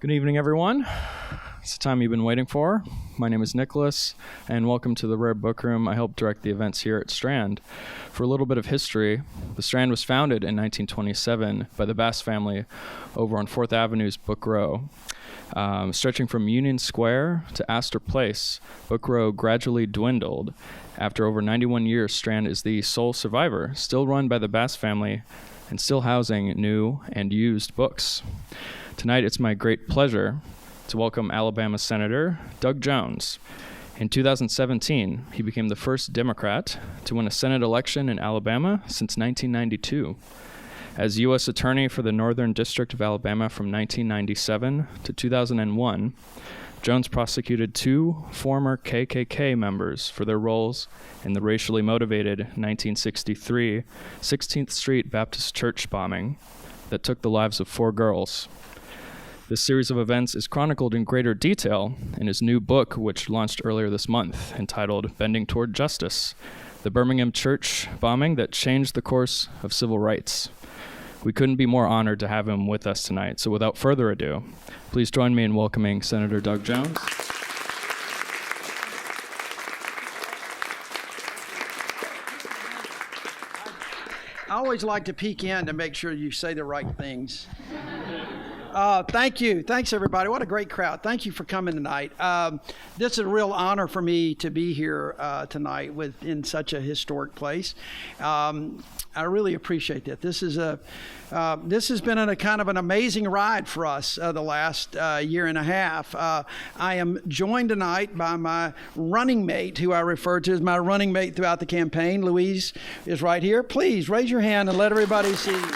Good evening, everyone. It's the time you've been waiting for. My name is Nicholas, and welcome to the Rare Book Room. I help direct the events here at Strand. For a little bit of history, the Strand was founded in 1927 by the Bass family over on 4th Avenue's Book Row. Stretching from Union Square to Astor Place, Book Row gradually dwindled. After over 91 years, Strand is the sole survivor, still run by the Bass family and still housing new and used books. Tonight, it's my great pleasure to welcome Alabama Senator Doug Jones. In 2017, he became the first Democrat to win a Senate election in Alabama since 1992. As U.S. Attorney for the Northern District of Alabama from 1997 to 2001, Jones prosecuted 2 former KKK members for their roles in the racially motivated 1963 16th Street Baptist Church bombing that took the lives of 4 girls. This series of events is chronicled in greater detail in his new book, which launched earlier this month, entitled Bending Toward Justice, the Birmingham church bombing that changed the course of civil rights. We couldn't be more honored to have him with us tonight, so without further ado, please join me in welcoming Senator Doug Jones. I always like to peek in to make sure you say the right things. Thank you. Thanks, everybody. What a great crowd. Thank you for coming tonight. This is a real honor for me to be here tonight in such a historic place. I really appreciate that. This has been a kind of an amazing ride for us the last year and a half. I am joined tonight by my running mate, who I refer to as my running mate throughout the campaign. Louise is right here. Please raise your hand and let everybody see you.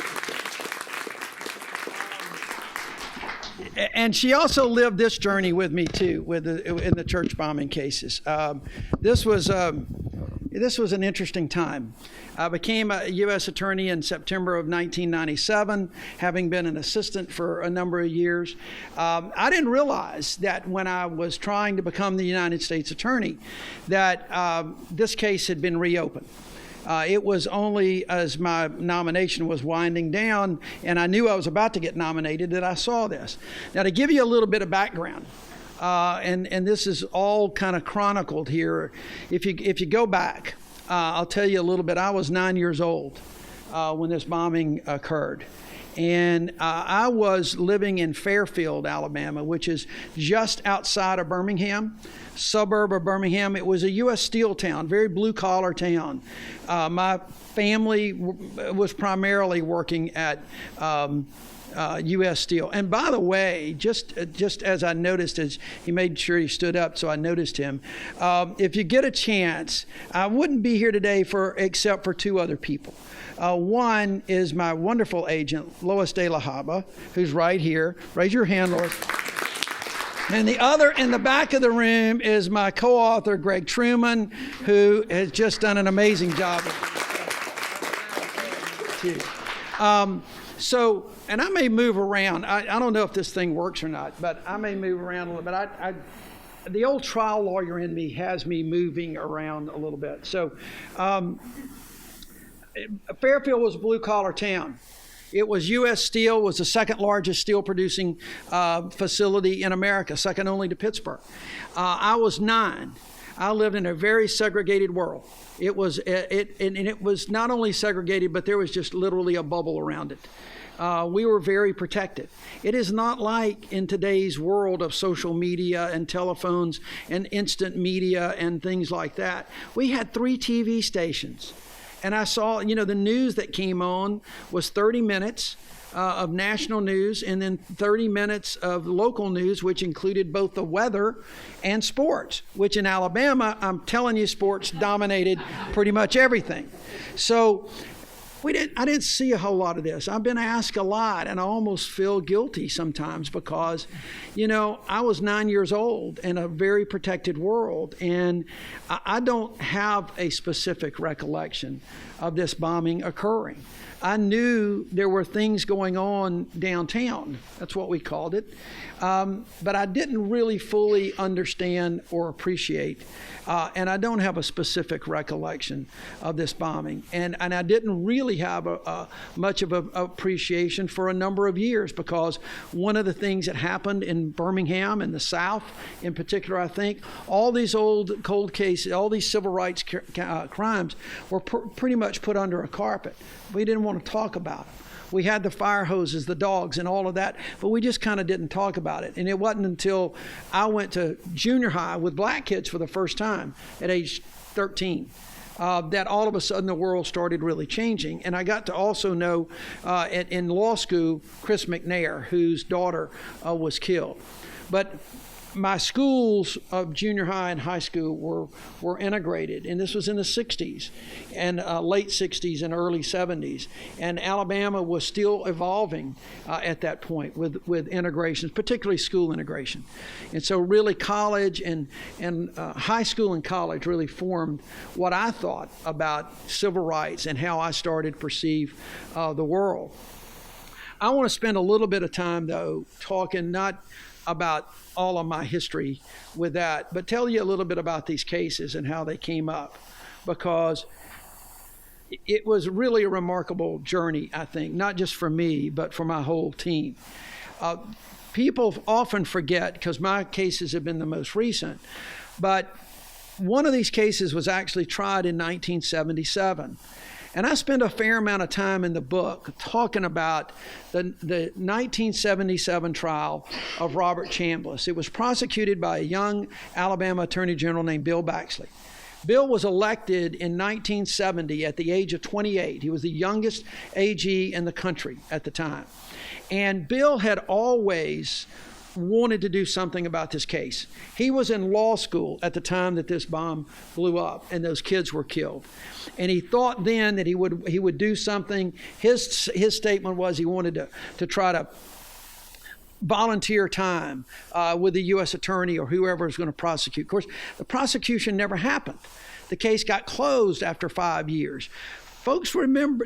And she also lived this journey with me too, in the church bombing cases. This was an interesting time. I became a U.S. attorney in September of 1997, having been an assistant for a number of years. I didn't realize that when I was trying to become the United States attorney, that this case had been reopened. It was only as my nomination was winding down and I knew I was about to get nominated that I saw this. Now, to give you a little bit of background, and this is all kind of chronicled here. If you go back, I'll tell you a little bit. I was 9 years old when this bombing occurred. And I was living in Fairfield, Alabama, which is just outside of Birmingham, suburb of Birmingham. It was a U.S. Steel town, very blue-collar town. My family was primarily working at U.S. Steel. And by the way, just as I noticed, as he made sure he stood up, so I noticed him. If you get a chance, I wouldn't be here today except for 2 other people. One is my wonderful agent, Lois De La Haba, who's right here. Raise your hand, Lois. And the other in the back of the room is my co-author, Greg Truman, who has just done an amazing job. And I may move around. I don't know if this thing works or not, but I may move around a little bit. The old trial lawyer in me has me moving around a little bit. So Fairfield was a blue-collar town. It was U.S. Steel, was the second largest steel producing facility in America, second only to Pittsburgh. I was 9. I lived in a very segregated world. It was not only segregated, but there was just literally a bubble around it. We were very protected. It is not like in today's world of social media and telephones and instant media and things like that. We had 3 TV stations. And I saw, the news that came on was 30 minutes of national news and then 30 minutes of local news, which included both the weather and sports, which in Alabama, I'm telling you, sports dominated pretty much everything. So I didn't see a whole lot of this. I've been asked a lot, and I almost feel guilty sometimes because, I was 9 years old in a very protected world, and I don't have a specific recollection of this bombing occurring. I knew there were things going on downtown. That's what we called it. But I didn't really fully understand or appreciate, and I don't have a specific recollection of this bombing. And I didn't really really have much of an appreciation for a number of years, because one of the things that happened in Birmingham in the South in particular, I think, all these old cold cases, all these civil rights crimes were pretty much put under a carpet. We didn't want to talk about them. We had the fire hoses, the dogs, and all of that, but we just kind of didn't talk about it. And it wasn't until I went to junior high with black kids for the first time at age 13 that all of a sudden the world started really changing. And I got to also know in law school Chris McNair, whose daughter was killed. But my schools of junior high and high school were integrated, and this was in the 60s and late 60s and early 70s. And Alabama was still evolving at that point with integrations, particularly school integration. And so really college and high school and college really formed what I thought about civil rights and how I started to perceive the world. I want to spend a little bit of time, though, talking not about all of my history with that, but tell you a little bit about these cases and how they came up, because it was really a remarkable journey, I think, not just for me, but for my whole team. People often forget, because my cases have been the most recent, but one of these cases was actually tried in 1977. And I spent a fair amount of time in the book talking about the 1977 trial of Robert Chambliss. It was prosecuted by a young Alabama Attorney General named Bill Baxley. Bill was elected in 1970 at the age of 28. He was the youngest AG in the country at the time. And Bill had always wanted to do something about this case. He was in law school at the time that this bomb blew up and those kids were killed. And he thought then that he would do something. His statement was he wanted to try to volunteer time with the U.S. attorney or whoever was going to prosecute. Of course, the prosecution never happened. The case got closed after 5 years. Folks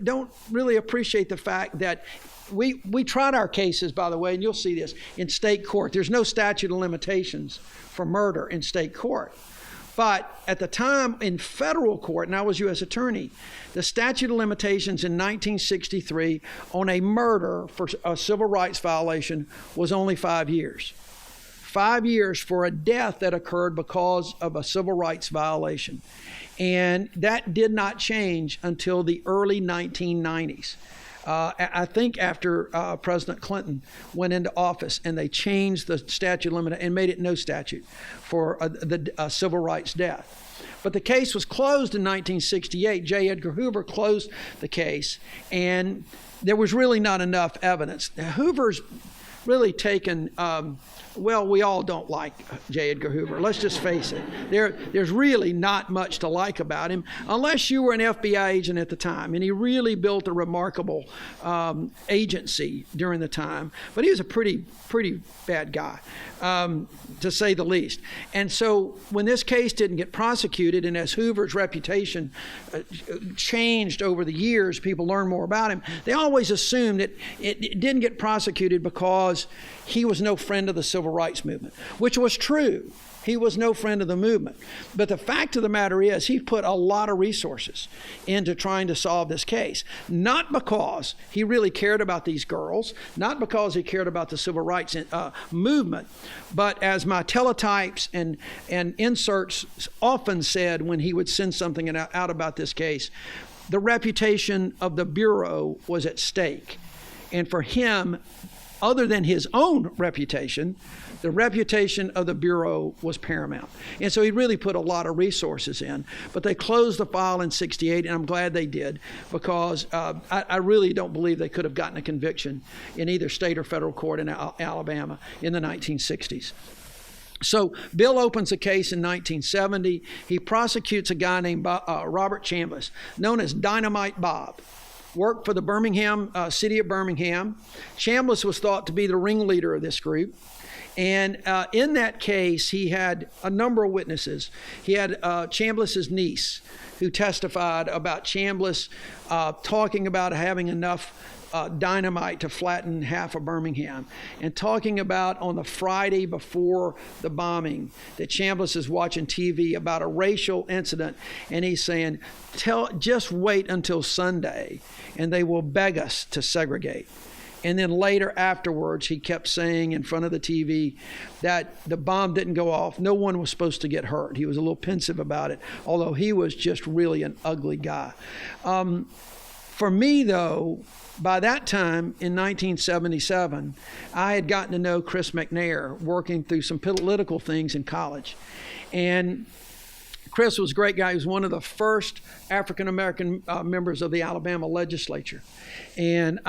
don't really appreciate the fact that we tried our cases, by the way, and you'll see this, in state court. There's no statute of limitations for murder in state court. But at the time in federal court, and I was U.S. attorney, the statute of limitations in 1963 on a murder for a civil rights violation was only 5 years. 5 years for a death that occurred because of a civil rights violation. And that did not change until the early 1990s. I think after President Clinton went into office and they changed the statute limit and made it no statute for the civil rights death. But the case was closed in 1968. J. Edgar Hoover closed the case, and there was really not enough evidence. Hoover's really taken, we all don't like J. Edgar Hoover. Let's just face it. There's really not much to like about him unless you were an FBI agent at the time. And he really built a remarkable agency during the time. But he was a pretty bad guy, to say the least. And so when this case didn't get prosecuted, and as Hoover's reputation changed over the years, people learned more about him, they always assumed that it didn't get prosecuted because he was no friend of the civil rights movement, which was true. He was no friend of the movement. But the fact of the matter is he put a lot of resources into trying to solve this case, not because he really cared about these girls, not because he cared about the civil rights movement, but as my teletypes and inserts often said when he would send something out about this case, the reputation of the Bureau was at stake. And for him, other than his own reputation, the reputation of the Bureau was paramount. And so he really put a lot of resources in. But they closed the file in '68, and I'm glad they did, because I really don't believe they could have gotten a conviction in either state or federal court in Alabama in the 1960s. So Bill opens a case in 1970. He prosecutes a guy named Robert Chambliss, known as Dynamite Bob. Worked for the Birmingham, city of Birmingham. Chambliss was thought to be the ringleader of this group. And in that case, he had a number of witnesses. He had Chambliss's niece, who testified about Chambliss talking about having enough dynamite to flatten half of Birmingham, and talking about on the Friday before the bombing that Chambliss is watching TV about a racial incident, and he's saying, just wait until Sunday and they will beg us to segregate. And then later afterwards, he kept saying in front of the TV that the bomb didn't go off. No one was supposed to get hurt. He was a little pensive about it, although he was just really an ugly guy. For me, though, by that time in 1977, I had gotten to know Chris McNair working through some political things in college. And Chris was a great guy. He was one of the first African-American members of the Alabama legislature. And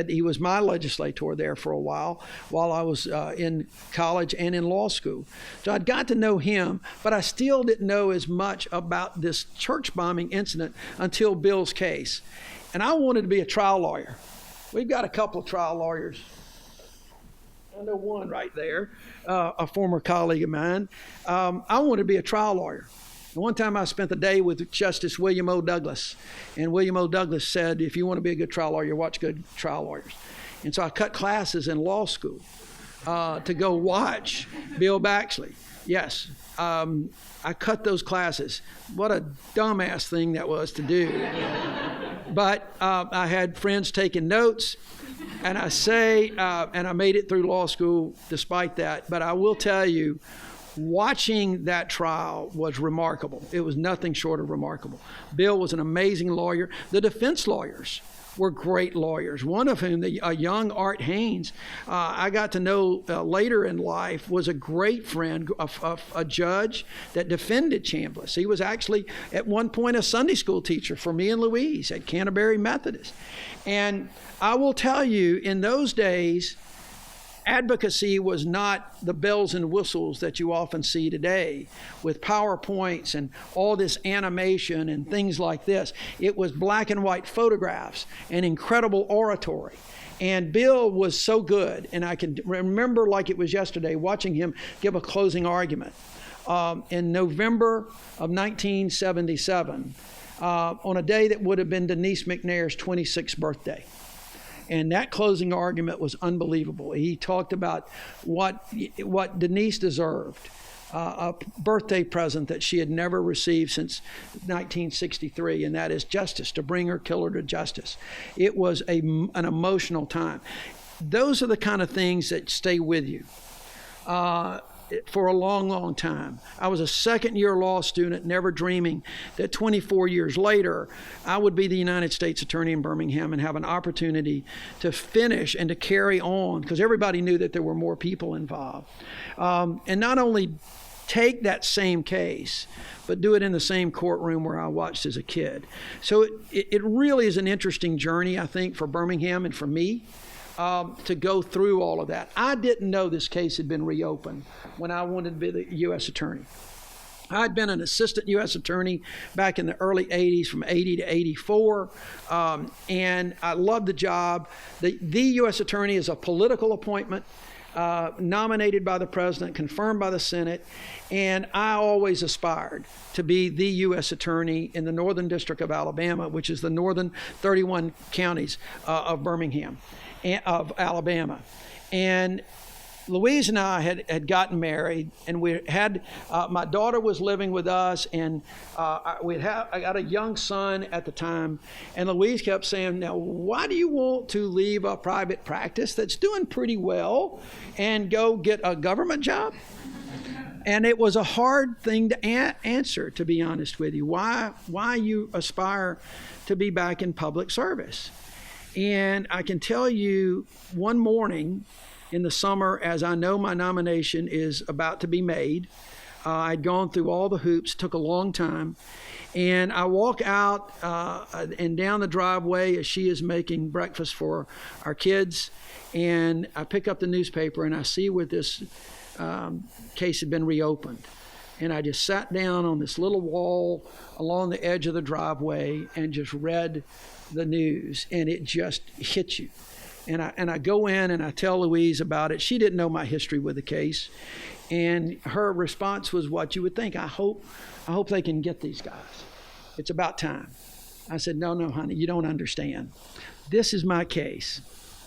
he was my legislator there for a while I was in college and in law school. So I'd got to know him, but I still didn't know as much about this church bombing incident until Bill's case. And I wanted to be a trial lawyer. We've got a couple of trial lawyers. I know one right there, a former colleague of mine. I wanted to be a trial lawyer. One time I spent the day with Justice William O. Douglas, and William O. Douglas said, if you want to be a good trial lawyer, watch good trial lawyers. And so I cut classes in law school to go watch Bill Baxley. Yes, I cut those classes. What a dumbass thing that was to do. But I had friends taking notes, and I made it through law school despite that. But I will tell you, watching that trial was remarkable. It was nothing short of remarkable. Bill was an amazing lawyer. The defense lawyers were great lawyers, one of whom, a young Art Haynes, I got to know later in life, was a great friend of a judge that defended Chambliss. He was actually at one point a Sunday school teacher for me and Louise at Canterbury Methodist. And I will tell you, in those days, advocacy was not the bells and whistles that you often see today with PowerPoints and all this animation and things like this. It was black and white photographs and incredible oratory. And Bill was so good, and I can remember like it was yesterday watching him give a closing argument in November of 1977 on a day that would have been Denise McNair's 26th birthday. And that closing argument was unbelievable. He talked about what Denise deserved, a birthday present that she had never received since 1963, and that is justice, to bring her killer to justice. It was an emotional time. Those are the kind of things that stay with you for a long, long time. I was a second-year law student, never dreaming that 24 years later, I would be the United States Attorney in Birmingham and have an opportunity to finish and to carry on, because everybody knew that there were more people involved. And not only take that same case, but do it in the same courtroom where I watched as a kid. So it really is an interesting journey, I think, for Birmingham and for me. To go through all of that. I didn't know this case had been reopened when I wanted to be the U.S. Attorney. I'd been an assistant U.S. Attorney back in the early 80s, from 80 to 84, and I loved the job. The U.S. Attorney is a political appointment, nominated by the President, confirmed by the Senate, and I always aspired to be the U.S. Attorney in the Northern District of Alabama, which is the northern 31 counties of Birmingham. Of Alabama. And Louise and I had gotten married, and we had my daughter was living with us, and I got a young son at the time. And Louise kept saying, "Now, why do you want to leave a private practice that's doing pretty well and go get a government job?" And it was a hard thing to answer, to be honest with you. Why you aspire to be back in public service? And I can tell you, one morning in the summer, as I know my nomination is about to be made, I'd gone through all the hoops, took a long time, and I walk out and down the driveway as she is making breakfast for our kids, and I pick up the newspaper and I see where this case had been reopened. And I just sat down on this little wall along the edge of the driveway and just read the news, and it just hit you. And I go in and I tell Louise about it. She didn't know my history with the case, and her response was what you would think. I hope they can get these guys. It's about time. I said, no, honey, you don't understand. this is my case.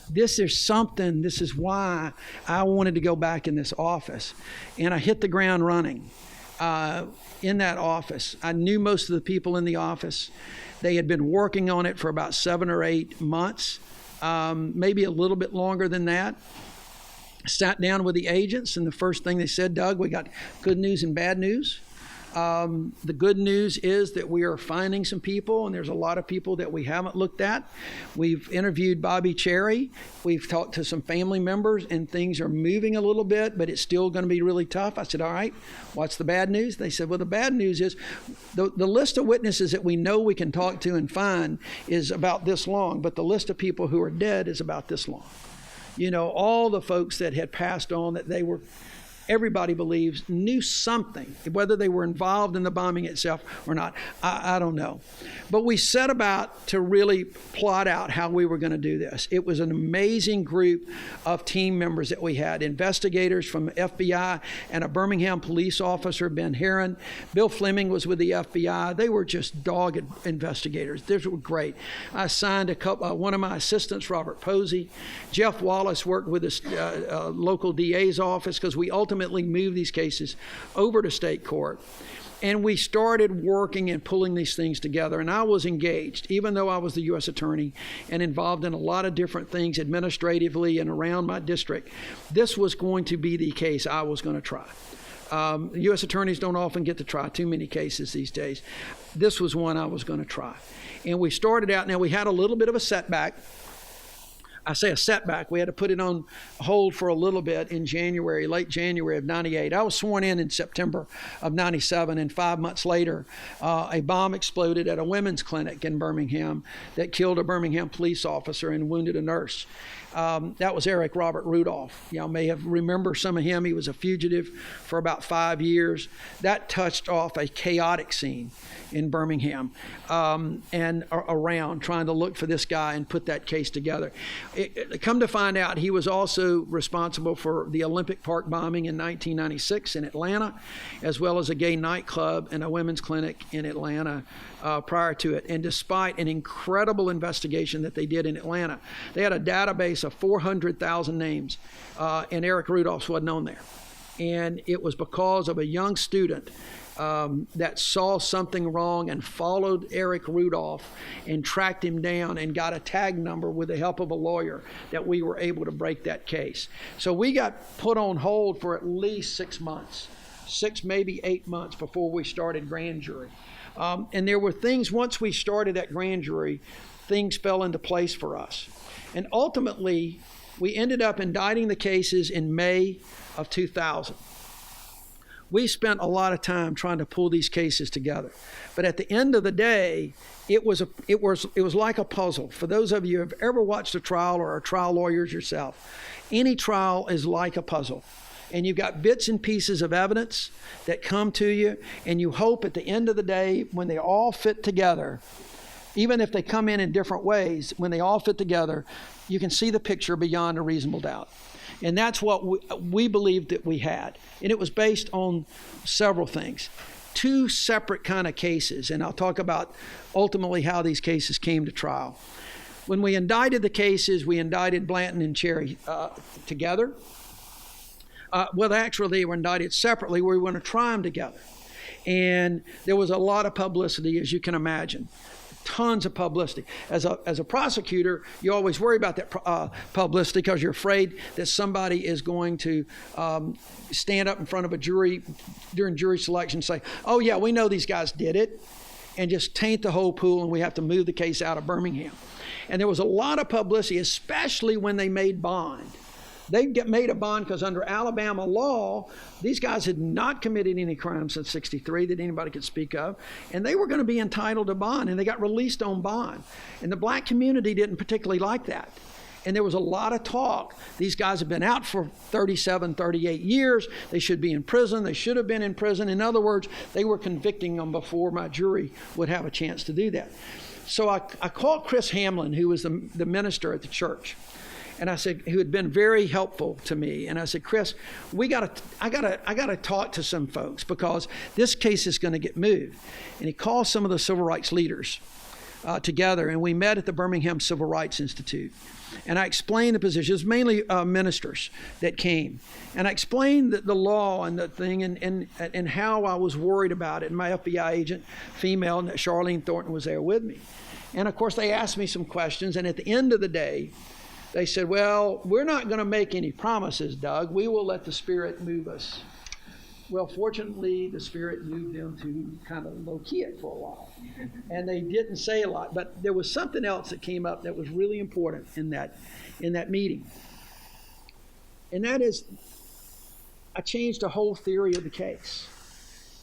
This is why I wanted to go back in this office. And I hit the ground running in that office. I knew most of the people in the office. They had been working on it for about 7 or 8 months, maybe a little bit longer than that. Sat down with the agents, and the first thing they said, Doug, we got good news and bad news. The good news is that we are finding some people, and there's a lot of people that we haven't looked at. We've interviewed Bobby Cherry. We've talked to some family members, and things are moving a little bit, but it's still going to be really tough. I said, all right, what's the bad news? They said, well, the bad news is the list of witnesses that we know we can talk to and find is about this long, but the list of people who are dead is about this long. You know, all the folks that had passed on, that they were, everybody believes, knew something. Whether they were involved in the bombing itself or not, I don't know. But we set about to really plot out how we were going to do this. It was an amazing group of team members that we had. Investigators from the FBI and a Birmingham police officer, Ben Heron. Bill Fleming was with the FBI. They were just dogged investigators. They were great. I assigned one of my assistants, Robert Posey. Jeff Wallace worked with the local DA's office, because we ultimately moved these cases over to state court. And we started working and pulling these things together. And I was engaged, even though I was the U.S. attorney and involved in a lot of different things administratively and around my district. This was going to be the case I was going to try. U.S. attorneys don't often get to try too many cases these days. This was one I was going to try. And we started out. Now, we had a little bit of a setback. I say a setback. We had to put it on hold for a little bit in January, late January of 98. I was sworn in September of 97, and 5 months later, a bomb exploded at a women's clinic in Birmingham that killed a Birmingham police officer and wounded a nurse. That was Eric Robert Rudolph. Y'all may have remember some of him. He was a fugitive for about 5 years. That touched off a chaotic scene in Birmingham and around, trying to look for this guy and put that case together. Come to find out, he was also responsible for the Olympic Park bombing in 1996 in Atlanta, as well as a gay nightclub and a women's clinic in Atlanta prior to it. And despite an incredible investigation that they did in Atlanta, they had a database of 400,000 names, and Eric Rudolph wasn't on there. And it was because of a young student that saw something wrong and followed Eric Rudolph and tracked him down and got a tag number with the help of a lawyer that we were able to break that case. So we got put on hold for at least 6 months, 6, maybe 8 months before we started grand jury. And there were things, once we started that grand jury, things fell into place for us. And ultimately, we ended up indicting the cases in May of 2000. We spent a lot of time trying to pull these cases together. But at the end of the day, it was like a puzzle. For those of you who have ever watched a trial or are trial lawyers yourself, any trial is like a puzzle. And you've got bits and pieces of evidence that come to you, and you hope at the end of the day, when they all fit together, even if they come in different ways, when they all fit together, you can see the picture beyond a reasonable doubt. And that's what we believed that we had. And it was based on several things. 2 separate kind of cases, and I'll talk about ultimately how these cases came to trial. When we indicted the cases, we indicted Blanton and Cherry together. Well, actually, they were indicted separately. We were going to try them together. And there was a lot of publicity, as you can imagine. Tons of publicity. As a prosecutor, you always worry about that publicity because you're afraid that somebody is going to stand up in front of a jury during jury selection and say, oh yeah, we know these guys did it, and just taint the whole pool, and we have to move the case out of Birmingham. And there was a lot of publicity, especially when they made bond. They made a bond because under Alabama law, these guys had not committed any crimes since '63 that anybody could speak of, and they were going to be entitled to bond, and they got released on bond. And the black community didn't particularly like that. And there was a lot of talk. These guys have been out for 37, 38 years. They should be in prison. They should have been in prison. In other words, they were convicting them before my jury would have a chance to do that. So I called Chris Hamlin, who was the minister at the church. And I said, who had been very helpful to me. And I said, Chris, I gotta talk to some folks because this case is going to get moved. And he called some of the civil rights leaders together, and we met at the Birmingham Civil Rights Institute. And I explained the position. It was mainly ministers that came. And I explained the law and the thing and how I was worried about it. And my FBI agent, female, Charlene Thornton, was there with me. And of course, they asked me some questions. And at the end of the day, they said, well, we're not going to make any promises, Doug. We will let the Spirit move us. Well, fortunately, the Spirit moved them to kind of low-key it for a while. And they didn't say a lot. But there was something else that came up that was really important in that meeting. And that is, I changed the whole theory of the case.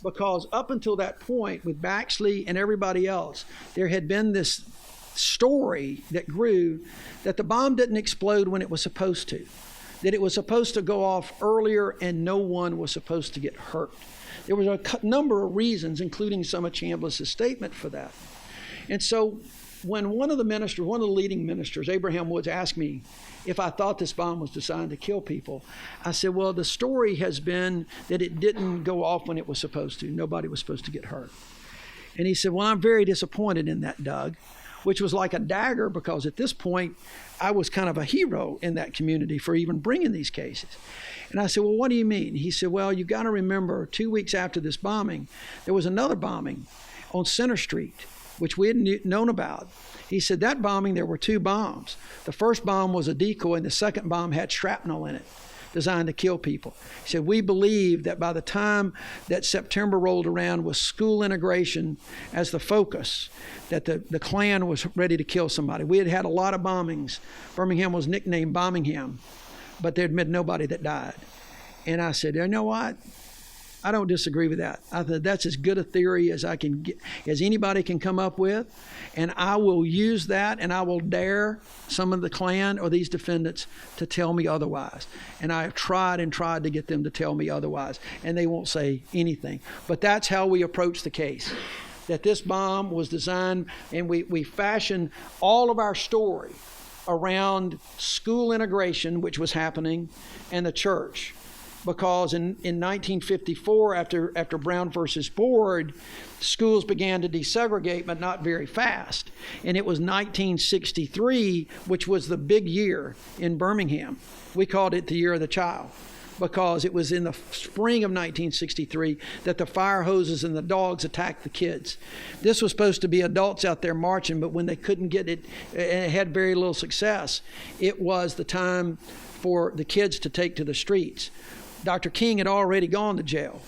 Because up until that point, with Baxley and everybody else, there had been this story that grew that the bomb didn't explode when it was supposed to. That it was supposed to go off earlier and no one was supposed to get hurt. There was a number of reasons, including some of Chambliss' statement for that. And so when one of the leading ministers, Abraham Woods, asked me if I thought this bomb was designed to kill people, I said, well, the story has been that it didn't go off when it was supposed to. Nobody was supposed to get hurt. And he said, well, I'm very disappointed in that, Doug, which was like a dagger because at this point, I was kind of a hero in that community for even bringing these cases. And I said, well, what do you mean? He said, well, you got to remember 2 weeks after this bombing, there was another bombing on Center Street, which we had known about. He said that bombing, there were 2 bombs. The first bomb was a decoy and the second bomb had shrapnel in it, designed to kill people. He said, we believed that by the time that September rolled around with school integration as the focus, that the Klan was ready to kill somebody. We had had a lot of bombings. Birmingham was nicknamed Birmingham, but there'd been nobody that died. And I said, you know what? I don't disagree with that. I said, that's as good a theory as I can get, as anybody can come up with. And I will use that and I will dare some of the Klan or these defendants to tell me otherwise. And I have tried to get them to tell me otherwise. And they won't say anything. But that's how we approach the case. That this bomb was designed, and we fashioned all of our story around school integration, which was happening, and the church. Because in 1954, after Brown versus Board, schools began to desegregate, but not very fast. And it was 1963, which was the big year in Birmingham. We called it the Year of the Child, because it was in the spring of 1963 that the fire hoses and the dogs attacked the kids. This was supposed to be adults out there marching, but when they couldn't get it, and it had very little success, it was the time for the kids to take to the streets. Dr. King had already gone to jail,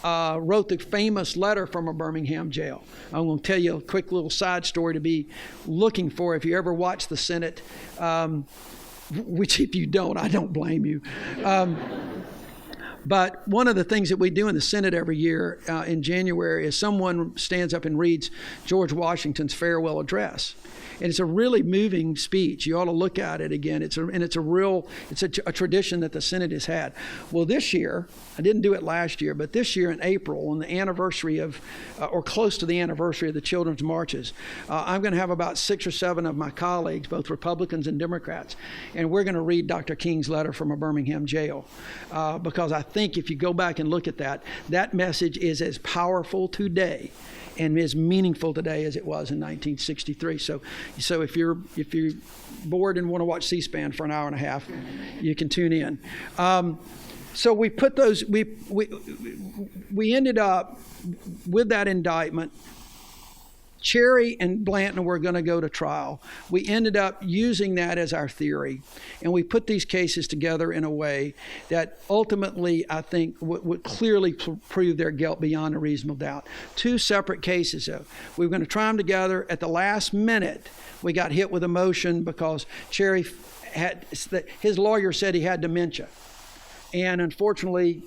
wrote the famous letter from a Birmingham jail. I'm going to tell you a quick little side story to be looking for if you ever watch the Senate, which if you don't, I don't blame you. But one of the things that we do in the Senate every year in January is someone stands up and reads George Washington's farewell address. And it's a really moving speech. You ought to look at it again. It's a tradition that the Senate has had. Well, this year, I didn't do it last year, but this year in April, on the anniversary of, or close to the anniversary of the Children's Marches, I'm going to have about 6 or 7 of my colleagues, both Republicans and Democrats, and we're going to read Dr. King's letter from a Birmingham jail. Because I think if you go back and look at that message is as powerful today and as meaningful today as it was in 1963. So if you're bored and want to watch C-SPAN for an hour and a half, you can tune in. So we put those. We ended up with that indictment. Cherry and Blanton were going to go to trial. We ended up using that as our theory, and we put these cases together in a way that ultimately, I think, would clearly prove their guilt beyond a reasonable doubt. 2 separate cases, though. We were going to try them together. At the last minute, we got hit with a motion because Cherry his lawyer said he had dementia, and unfortunately,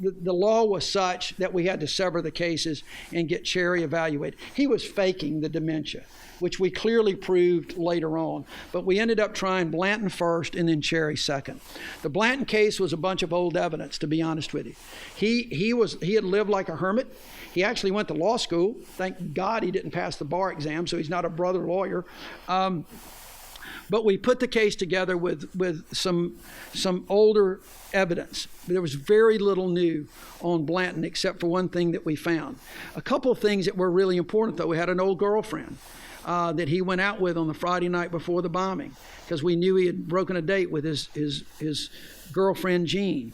the law was such that we had to sever the cases and get Cherry evaluated. He was faking the dementia, which we clearly proved later on. But we ended up trying Blanton first and then Cherry second. The Blanton case was a bunch of old evidence, to be honest with you. He had lived like a hermit. He actually went to law school. Thank God he didn't pass the bar exam, so he's not a brother lawyer. But we put the case together with some older evidence. There was very little new on Blanton except for one thing that we found. A couple of things that were really important, though. We had an old girlfriend that he went out with on the Friday night before the bombing, because we knew he had broken a date with his girlfriend, Jean.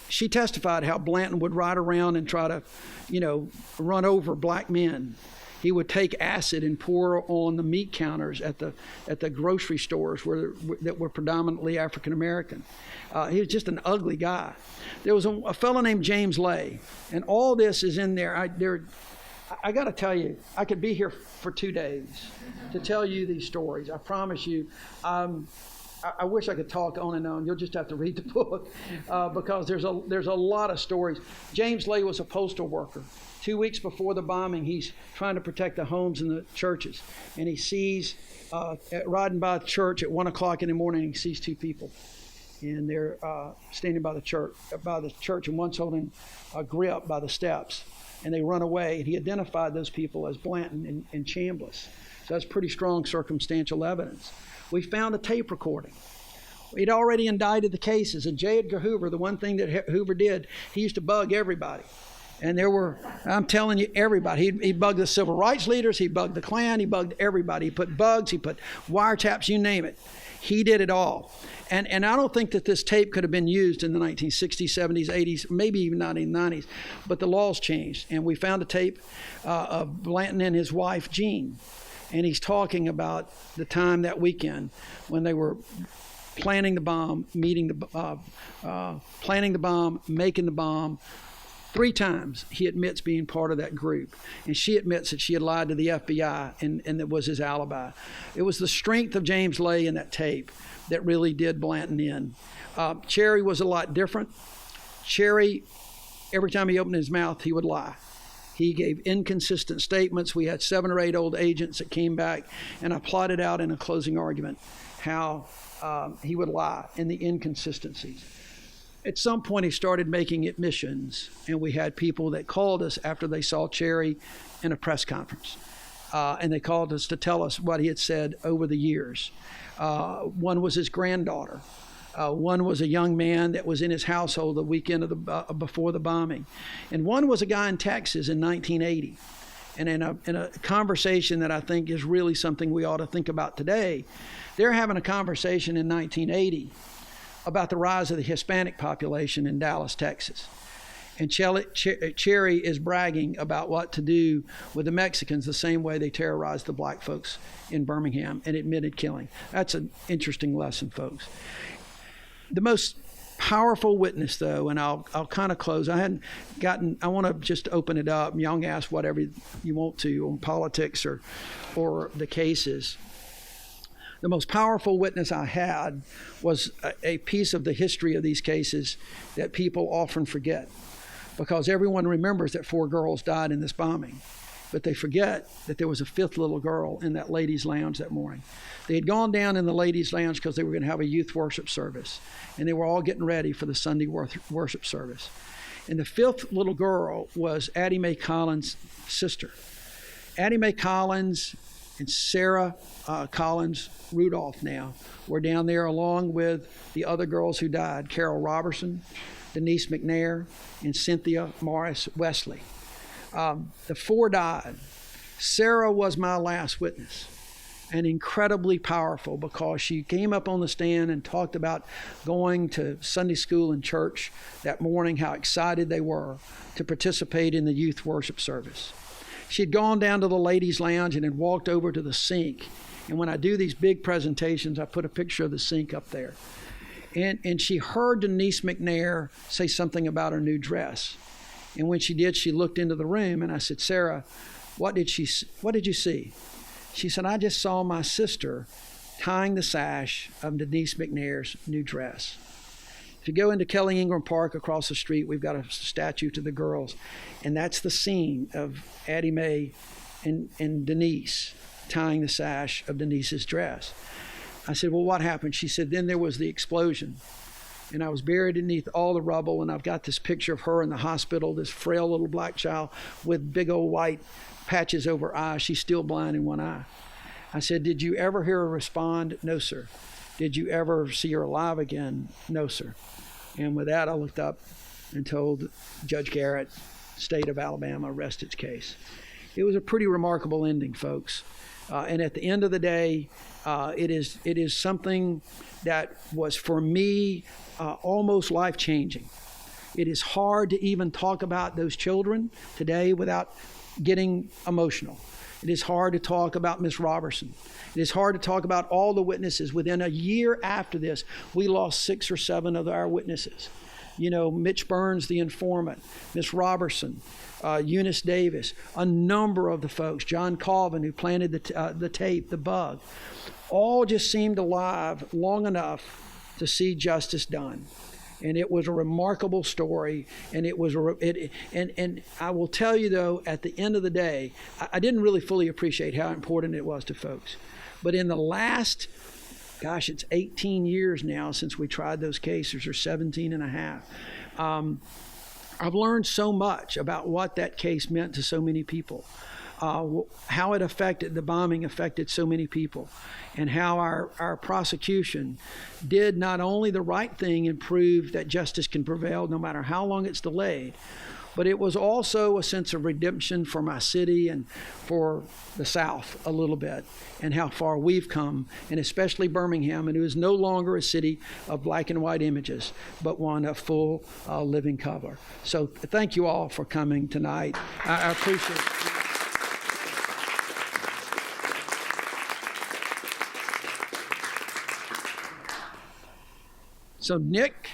She testified how Blanton would ride around and try to, run over black men. He would take acid and pour on the meat counters at the grocery stores that were predominantly African American. He was just an ugly guy. There was a fellow named James Leija, and all this is in there. I got to tell you, I could be here for 2 days to tell you these stories. I promise you. I wish I could talk on and on. You'll just have to read the book because there's a lot of stories. James Leija was a postal worker. 2 weeks before the bombing, he's trying to protect the homes and the churches, and he sees riding by the church at 1 o'clock in the morning. He sees two people, and they're standing by the church, and one's holding a grip by the steps, and they run away. And he identified those people as Blanton and Chambliss. So that's pretty strong circumstantial evidence. We found a tape recording. He'd already indicted the cases. And J. Edgar Hoover, the one thing that Hoover did, he used to bug everybody. And I'm telling you, everybody. He bugged the civil rights leaders. He bugged the Klan. He bugged everybody. He put bugs. He put wiretaps, you name it. He did it all. And I don't think that this tape could have been used in the 1960s, 70s, 80s, maybe even 1990s. But the laws changed. And we found a tape of Blanton and his wife, Jean. And he's talking about the time that weekend when they were planning the bomb, planning the bomb, making the bomb. 3 times he admits being part of that group. And she admits that she had lied to the FBI and it was his alibi. It was the strength of James Leija in that tape that really did Blanton in. Cherry was a lot different. Cherry, every time he opened his mouth, he would lie. He gave inconsistent statements. We had 7 or 8 old agents that came back, and I plotted out in a closing argument how he would lie and the inconsistencies. At some point, he started making admissions, and we had people that called us after they saw Cherry in a press conference, and they called us to tell us what he had said over the years. One was his granddaughter. One was a young man that was in his household the weekend of before the bombing. And one was a guy in Texas in 1980. And in a conversation that I think is really something we ought to think about today, they're having a conversation in 1980 about the rise of the Hispanic population in Dallas, Texas. And Cherry is bragging about what to do with the Mexicans the same way they terrorized the black folks in Birmingham and admitted killing. That's an interesting lesson, folks. The most powerful witness, though, and I'll kind of close. I want to just open it up. Y'all can ask whatever you want to on politics or the cases. The most powerful witness I had was a piece of the history of these cases that people often forget, because everyone remembers that 4 girls died in this bombing, but they forget that there was a 5th little girl in that ladies' lounge that morning. They had gone down in the ladies' lounge because they were going to have a youth worship service, and they were all getting ready for the Sunday worship service. And the 5th little girl was Addie Mae Collins' sister. Addie Mae Collins and Sarah Collins Rudolph now were down there along with the other girls who died, Carol Robertson, Denise McNair, and Cynthia Morris Wesley. The 4 died. Sarah was my last witness, and incredibly powerful because she came up on the stand and talked about going to Sunday school and church that morning, how excited they were to participate in the youth worship service. She had gone down to the ladies' lounge and had walked over to the sink. And when I do these big presentations, I put a picture of the sink up there. And she heard Denise McNair say something about her new dress. And when she did, she looked into the room, and I said, "Sarah, what did you see?" She said, "I just saw my sister tying the sash of Denise McNair's new dress." If you go into Kelly Ingram Park across the street, we've got a statue to the girls. And that's the scene of Addie Mae and Denise tying the sash of Denise's dress. I said, "Well, what happened?" She said, "Then there was the explosion. And I was buried beneath all the rubble, and I've got this picture of her in the hospital, this frail little black child with big old white patches over her eyes. She's still blind in one eye." I said, did you ever hear her respond? No, sir. Did you ever see her alive again? No, sir. And with that, I looked up and told Judge Garrett, state of Alabama, rest its case. It was a pretty remarkable ending, folks. And at the end of the day, it is something that was, for me, almost life-changing. It is hard to even talk about those children today without getting emotional. It is hard to talk about Miss Robertson. It is hard to talk about all the witnesses. Within a year after this, we lost 6 or 7 of our witnesses. You know, Mitch Burns, the informant, Miss Robertson, Eunice Davis, a number of the folks, John Colvin, who planted the tape, the bug, all just seemed alive long enough to see justice done. And it was a remarkable story, and it was and I will tell you though, at the end of the day, I didn't really fully appreciate how important it was to folks. But in the last, gosh, it's 18 years now since we tried those cases, or 17 and a half. I've learned so much about what that case meant to so many people. How it affected, the bombing affected so many people, and how our prosecution did not only the right thing and prove that justice can prevail no matter how long it's delayed, but it was also a sense of redemption for my city and for the South a little bit, and how far we've come, and especially Birmingham, and it is no longer a city of black and white images, but one of full living color. So thank you all for coming tonight. I appreciate it. So, Nick.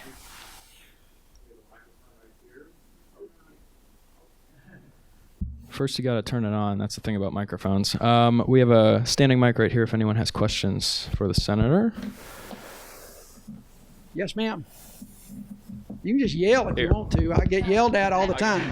First, you got to turn it on. That's the thing about microphones. We have a standing mic right here if anyone has questions for the senator. Yes, ma'am. You can just yell if you want to. I get yelled at all the time.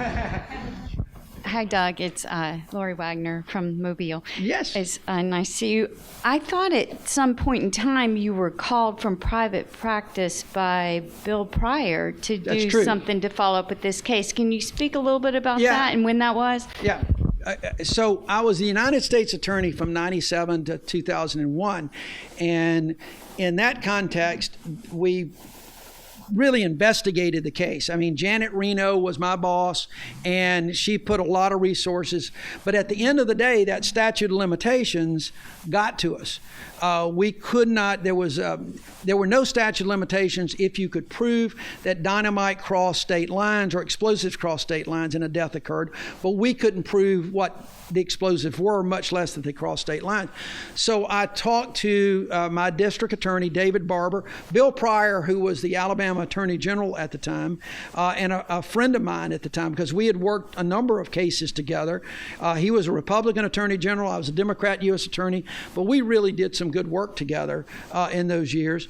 Hi, Doug. It's Lori Wagner from Mobile. Yes. It's nice to see you. I thought at some point in time you were called from private practice by Bill Pryor to do something to follow up with this case. Can you speak a little bit about that and when that was? Yeah. So I was the United States Attorney from 97 to 2001. And in that context, we really investigated the case. I mean, Janet Reno was my boss, and she put a lot of resources. But at the end of the day, that statute of limitations got to us. We could not, there were no statute of limitations if you could prove that dynamite crossed state lines or explosives crossed state lines and a death occurred, but we couldn't prove what the explosives were, much less that they crossed state lines. So I talked to my district attorney, David Barber, Bill Pryor, who was the Alabama Attorney General at the time, and a friend of mine at the time, because we had worked a number of cases together. He was a Republican Attorney General, I was a Democrat U.S. Attorney, but we really did some good work together in those years.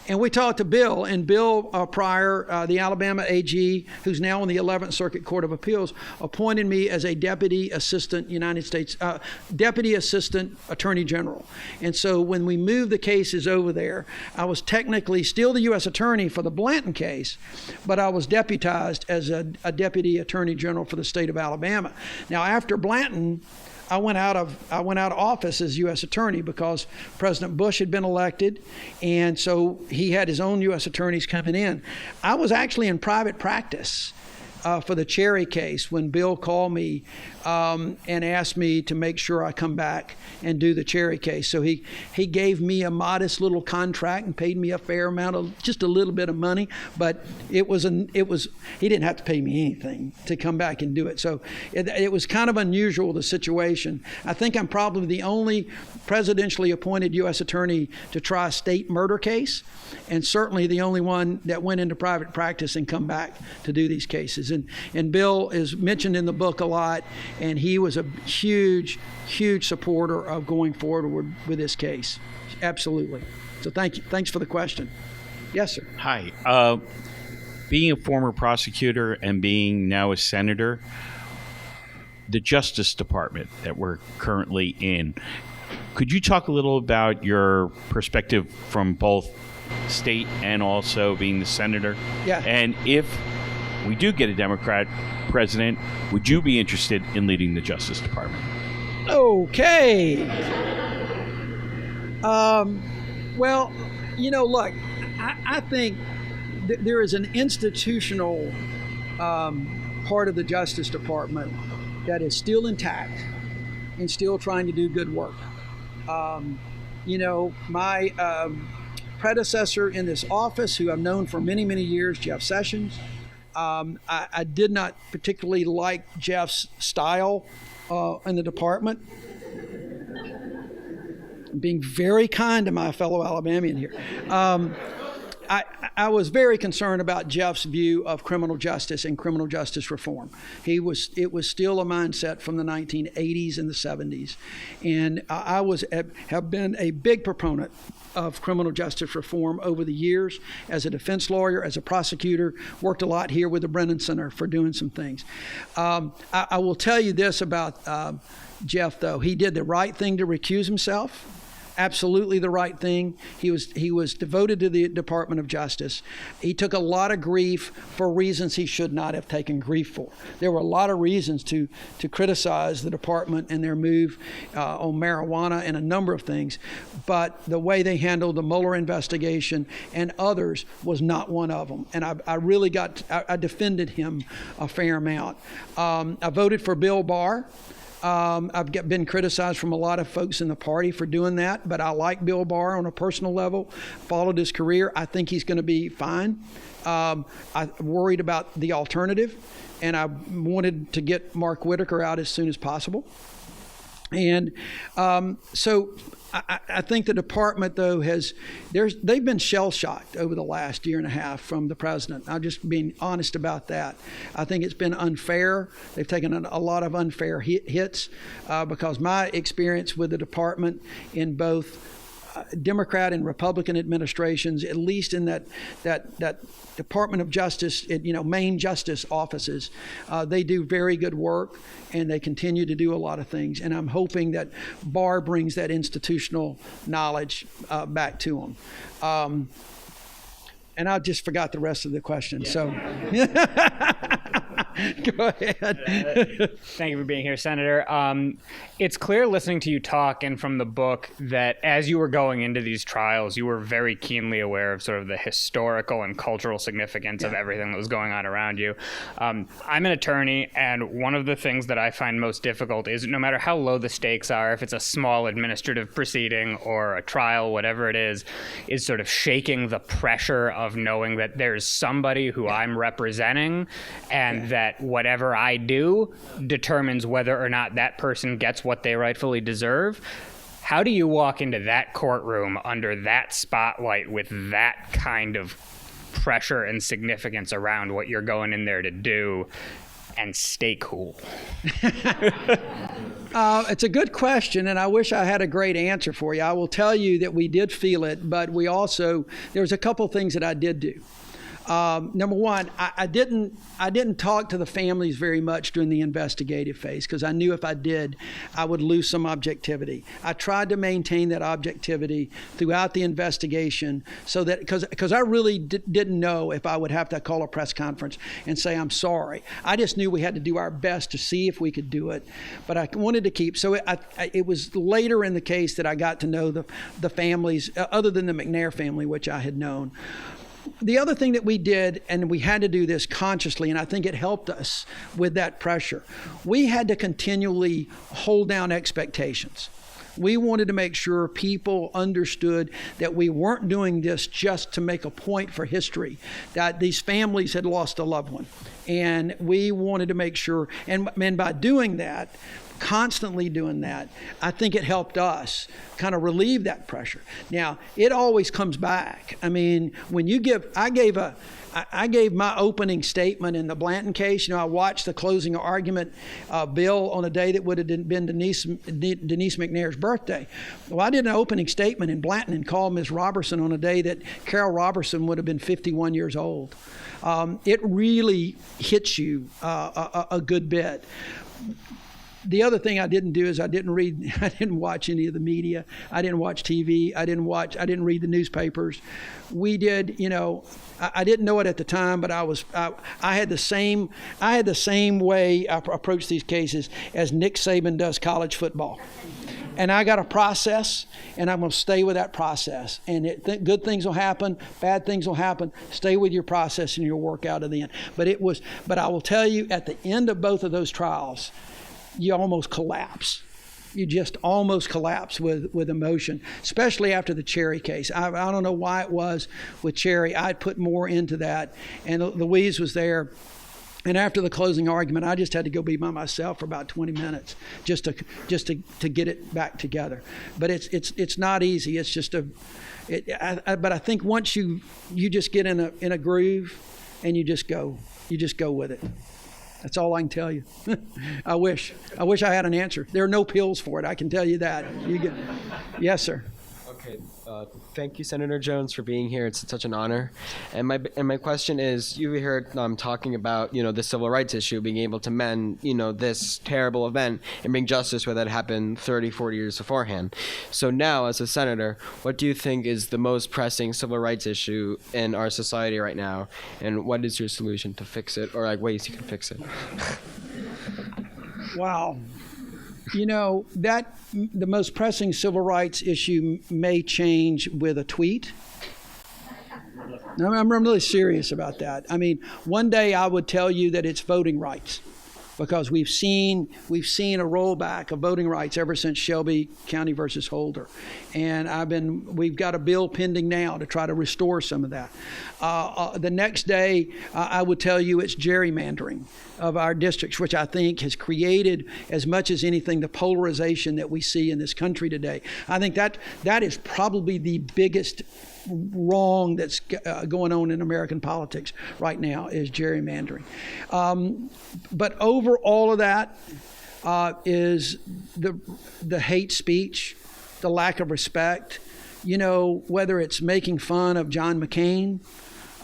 And we talked to Bill, and Bill Pryor, the Alabama AG, who's now in the 11th Circuit Court of Appeals, appointed me as a Deputy Assistant Deputy Assistant Attorney General. And so when we moved the cases over there, I was technically still the U.S. Attorney for the Blanton case, but I was deputized as a Deputy Attorney General for the state of Alabama. Now, after Blanton, I went out of office as U.S. Attorney because President Bush had been elected, and so he had his own U.S. attorneys coming in. I was actually in private practice for the Cherry case when Bill called me and asked me to make sure I come back and do the Cherry case. So he gave me a modest little contract and paid me a fair amount of, just a little bit of money, but he didn't have to pay me anything to come back and do it. So it was kind of unusual, the situation. I think I'm probably the only presidentially appointed U.S. attorney to try a state murder case, and certainly the only one that went into private practice and come back to do these cases. And Bill is mentioned in the book a lot, and he was a huge, huge supporter of going forward with this case. Absolutely. So thank you. Thanks for the question. Yes, sir. Hi. Being a former prosecutor and being now a senator, the Justice Department that we're currently in, could you talk a little about your perspective from both state and also being the senator? Yeah. And if we do get a Democrat president, would you be interested in leading the Justice Department? Okay. Well, look, I think there is an institutional part of the Justice Department that is still intact and still trying to do good work. My predecessor in this office, who I've known for many, many years, Jeff Sessions, I did not particularly like Jeff's style in the department. I'm being very kind to my fellow Alabamian here. I was very concerned about Jeff's view of criminal justice and criminal justice reform. It was still a mindset from the 1980s and the 70s, and I have been a big proponent of criminal justice reform over the years. As a defense lawyer, as a prosecutor, worked a lot here with the Brennan Center for doing some things. I will tell you this about Jeff, though. He did the right thing to recuse himself. Absolutely the right thing. He was devoted to the Department of Justice. He took a lot of grief for reasons he should not have taken grief for. There were a lot of reasons to criticize the department and their move on marijuana and a number of things, but the way they handled the Mueller investigation and others was not one of them. And I defended him a fair amount. I voted for Bill Barr. I've been criticized from a lot of folks in the party for doing that, but I like Bill Barr on a personal level, followed his career. I think he's going to be fine. I'm worried about the alternative, and I wanted to get Mark Whitaker out as soon as possible. And so I think the department, though, they've been shell-shocked over the last year and a half from the president. I'm just being honest about that. I think it's been unfair. They've taken a lot of unfair hits because my experience with the department in both Democrat and Republican administrations, at least in that Department of Justice, main justice offices, they do very good work, and they continue to do a lot of things. And I'm hoping that Barr brings that institutional knowledge back to them. And I just forgot the rest of the question. Yeah. So go ahead. Thank you for being here, Senator. It's clear listening to you talk and from the book that as you were going into these trials, you were very keenly aware of sort of the historical and cultural significance of everything that was going on around you. I'm an attorney, and one of the things that I find most difficult is no matter how low the stakes are, if it's a small administrative proceeding or a trial, whatever it is sort of shaking the pressure of knowing that there's somebody who I'm representing and that whatever I do determines whether or not that person gets what they rightfully deserve. How do you walk into that courtroom under that spotlight with that kind of pressure and significance around what you're going in there to do and stay cool? It's a good question, and I wish I had a great answer for you. I will tell you that we did feel it, but there's a couple things that I did do. Number one, I didn't talk to the families very much during the investigative phase because I knew if I did, I would lose some objectivity. I tried to maintain that objectivity throughout the investigation so that because I really didn't know if I would have to call a press conference and say I'm sorry. I just knew we had to do our best to see if we could do it, but I wanted to keep. So it was later in the case that I got to know the families, other than the McNair family, which I had known. The other thing that we did, and we had to do this consciously, and I think it helped us with that pressure, we had to continually hold down expectations. We wanted to make sure people understood that we weren't doing this just to make a point for history, that these families had lost a loved one. And we wanted to make sure, and by doing that, constantly doing that, I think it helped us kind of relieve that pressure. Now, it always comes back. I mean, when you I gave my opening statement in the Blanton case. I watched the closing argument bill on a day that would have been Denise McNair's birthday. Well, I did an opening statement in Blanton and called Ms. Robertson on a day that Carol Robertson would have been 51 years old. It really hits you a good bit. The other thing I didn't do is I didn't watch any of the media. I didn't watch TV. I didn't read the newspapers. We did, I didn't know it at the time, but I had the same way I approach these cases as Nick Saban does college football. And I got a process, and I'm going to stay with that process. And good things will happen, bad things will happen. Stay with your process, and you'll work out at the end. But I will tell you, at the end of both of those trials, you almost collapse. You just almost collapse with emotion, especially after the Cherry case. I don't know why it was with Cherry. I'd put more into that, and Louise was there. And after the closing argument, I just had to go be by myself for about 20 minutes just to get it back together. But it's not easy. It's just but I think once you just get in a groove, and you just go with it. That's all I can tell you. I wish I had an answer. There are no pills for it. I can tell you that. Yes, sir. Okay. Thank you, Senator Jones, for being here. It's such an honor. And my question is, you heard talking about the civil rights issue, being able to mend this terrible event and bring justice where that happened 30, 40 years beforehand. So now, as a senator, what do you think is the most pressing civil rights issue in our society right now, and what is your solution to fix it, or ways you can fix it? Wow. That the most pressing civil rights issue may change with a tweet. I'm really serious about that. I mean, one day I would tell you that it's voting rights, because we've seen a rollback of voting rights ever since Shelby County versus Holder, and we've got a bill pending now to try to restore some of that. The next day, I would tell you it's gerrymandering of our districts, which I think has created, as much as anything, the polarization that we see in this country today. I think that is probably the biggest wrong that's going on in American politics right now, is gerrymandering. But over all of that is the hate speech, the lack of respect. Whether it's making fun of John McCain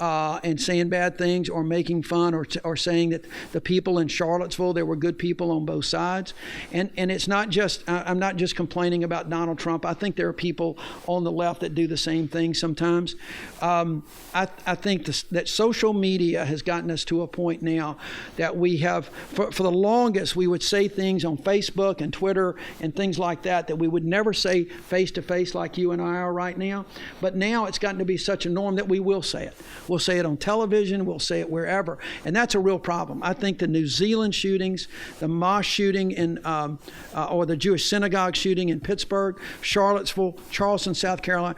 and saying bad things, or making fun or saying that the people in Charlottesville, there were good people on both sides. And it's not just, I'm not just complaining about Donald Trump. I think there are people on the left that do the same thing sometimes. I think that social media has gotten us to a point now that we have, for the longest, we would say things on Facebook and Twitter and things like that we would never say face to face like you and I are right now. But now it's gotten to be such a norm that we will say it. We'll say it on television. We'll say it wherever. And that's a real problem. I think the New Zealand shootings, the mosque shooting or the Jewish synagogue shooting in Pittsburgh, Charlottesville, Charleston, South Carolina,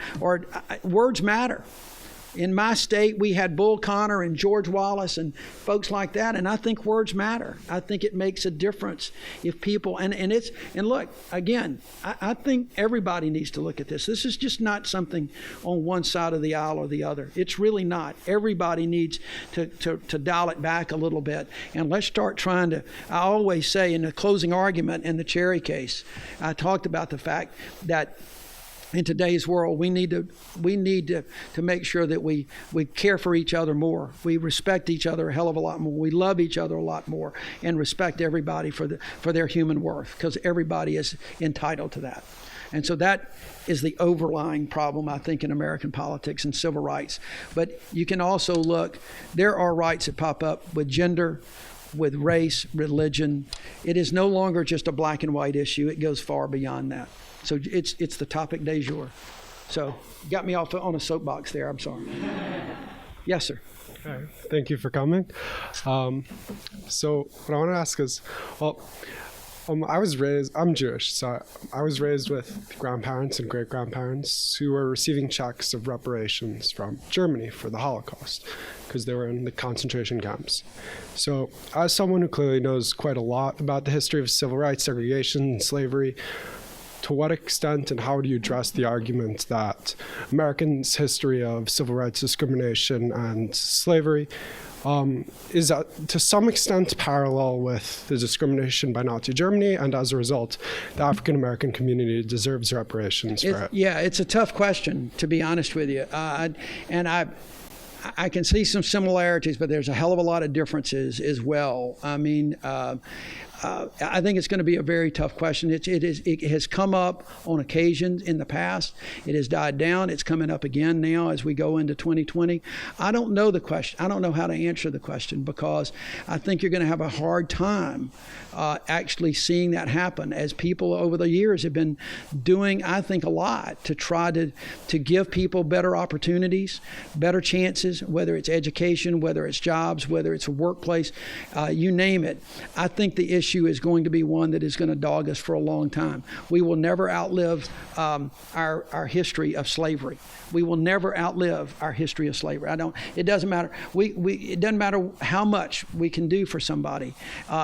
words matter. In my state, we had Bull Connor and George Wallace and folks like that, and I think words matter. I think it makes a difference if people, and look, again, I think everybody needs to look at this. This is just not something on one side of the aisle or the other. It's really not. Everybody needs to dial it back a little bit, and let's start trying to, I always say in the closing argument in the Cherry case, I talked about the fact that in today's world, we need to make sure that we care for each other more. We respect each other a hell of a lot more. We love each other a lot more, and respect everybody for their human worth, because everybody is entitled to that. And so that is the overlying problem, I think, in American politics and civil rights. But you can also look, there are rights that pop up with gender, with race, religion. It is no longer just a black and white issue. It goes far beyond that. So it's the topic du jour. So you got me off on a soapbox there. I'm sorry. Yes, sir. Hi. Thank you for coming. So what I want to ask is, I'm Jewish, so I was raised with grandparents and great-grandparents who were receiving checks of reparations from Germany for the Holocaust, because they were in the concentration camps. So as someone who clearly knows quite a lot about the history of civil rights, segregation, and slavery, to what extent and how do you address the argument that Americans' history of civil rights discrimination and slavery is to some extent parallel with the discrimination by Nazi Germany, and as a result, the African American community deserves reparations for it? Yeah, it's a tough question, to be honest with you. And I can see some similarities, but there's a hell of a lot of differences as well. I mean, I think it's going to be a very tough question. It has come up on occasions in the past. It has died down. It's coming up again now as we go into 2020. I don't know the question. I don't know how to answer the question, because I think you're going to have a hard time actually seeing that happen, as people over the years have been doing, I think, a lot to try to give people better opportunities, better chances, whether it's education, whether it's jobs, whether it's a workplace, you name it. I think the issue is going to be one that is going to dog us for a long time. We will never outlive our history of slavery. We will never outlive our history of slavery. It doesn't matter. It doesn't matter how much we can do for somebody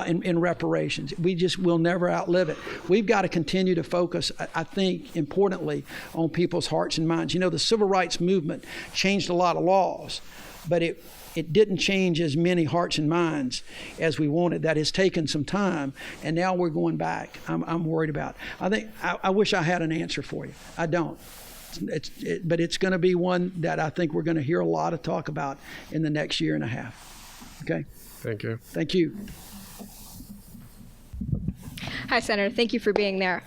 in reparations. We just will never outlive it. We've got to continue to focus, I think, importantly, on people's hearts and minds. You know, the civil rights movement changed a lot of laws, but it didn't change as many hearts and minds as we wanted. That has taken some time, and now we're going back. I'm worried about. I wish I had an answer for you. I don't. But it's going to be one that I think we're going to hear a lot of talk about in the next year and a half. Okay? Thank you. Thank you. Hi, Senator. Thank you for being there.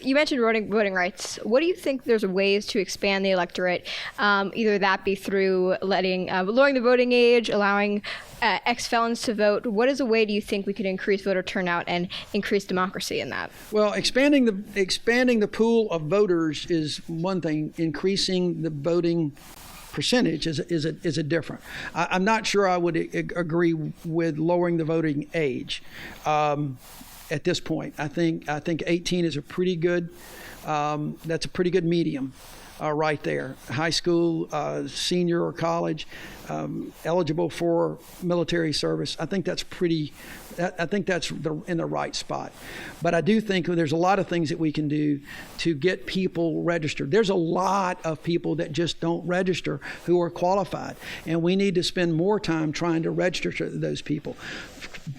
You mentioned voting rights. What do you think there's ways to expand the electorate, either that be through lowering the voting age, allowing ex-felons to vote? What is a way do you think we could increase voter turnout and increase democracy in that? Well, expanding the pool of voters is one thing. Increasing the voting percentage is a different. I'm not sure I would agree with lowering the voting age. At this point, I think 18 is a pretty good. That's a pretty good medium, right there. High school, senior or college, eligible for military service. I think that's pretty. I think that's in the right spot. But I do think there's a lot of things that we can do to get people registered. There's a lot of people that just don't register who are qualified, and we need to spend more time trying to register those people.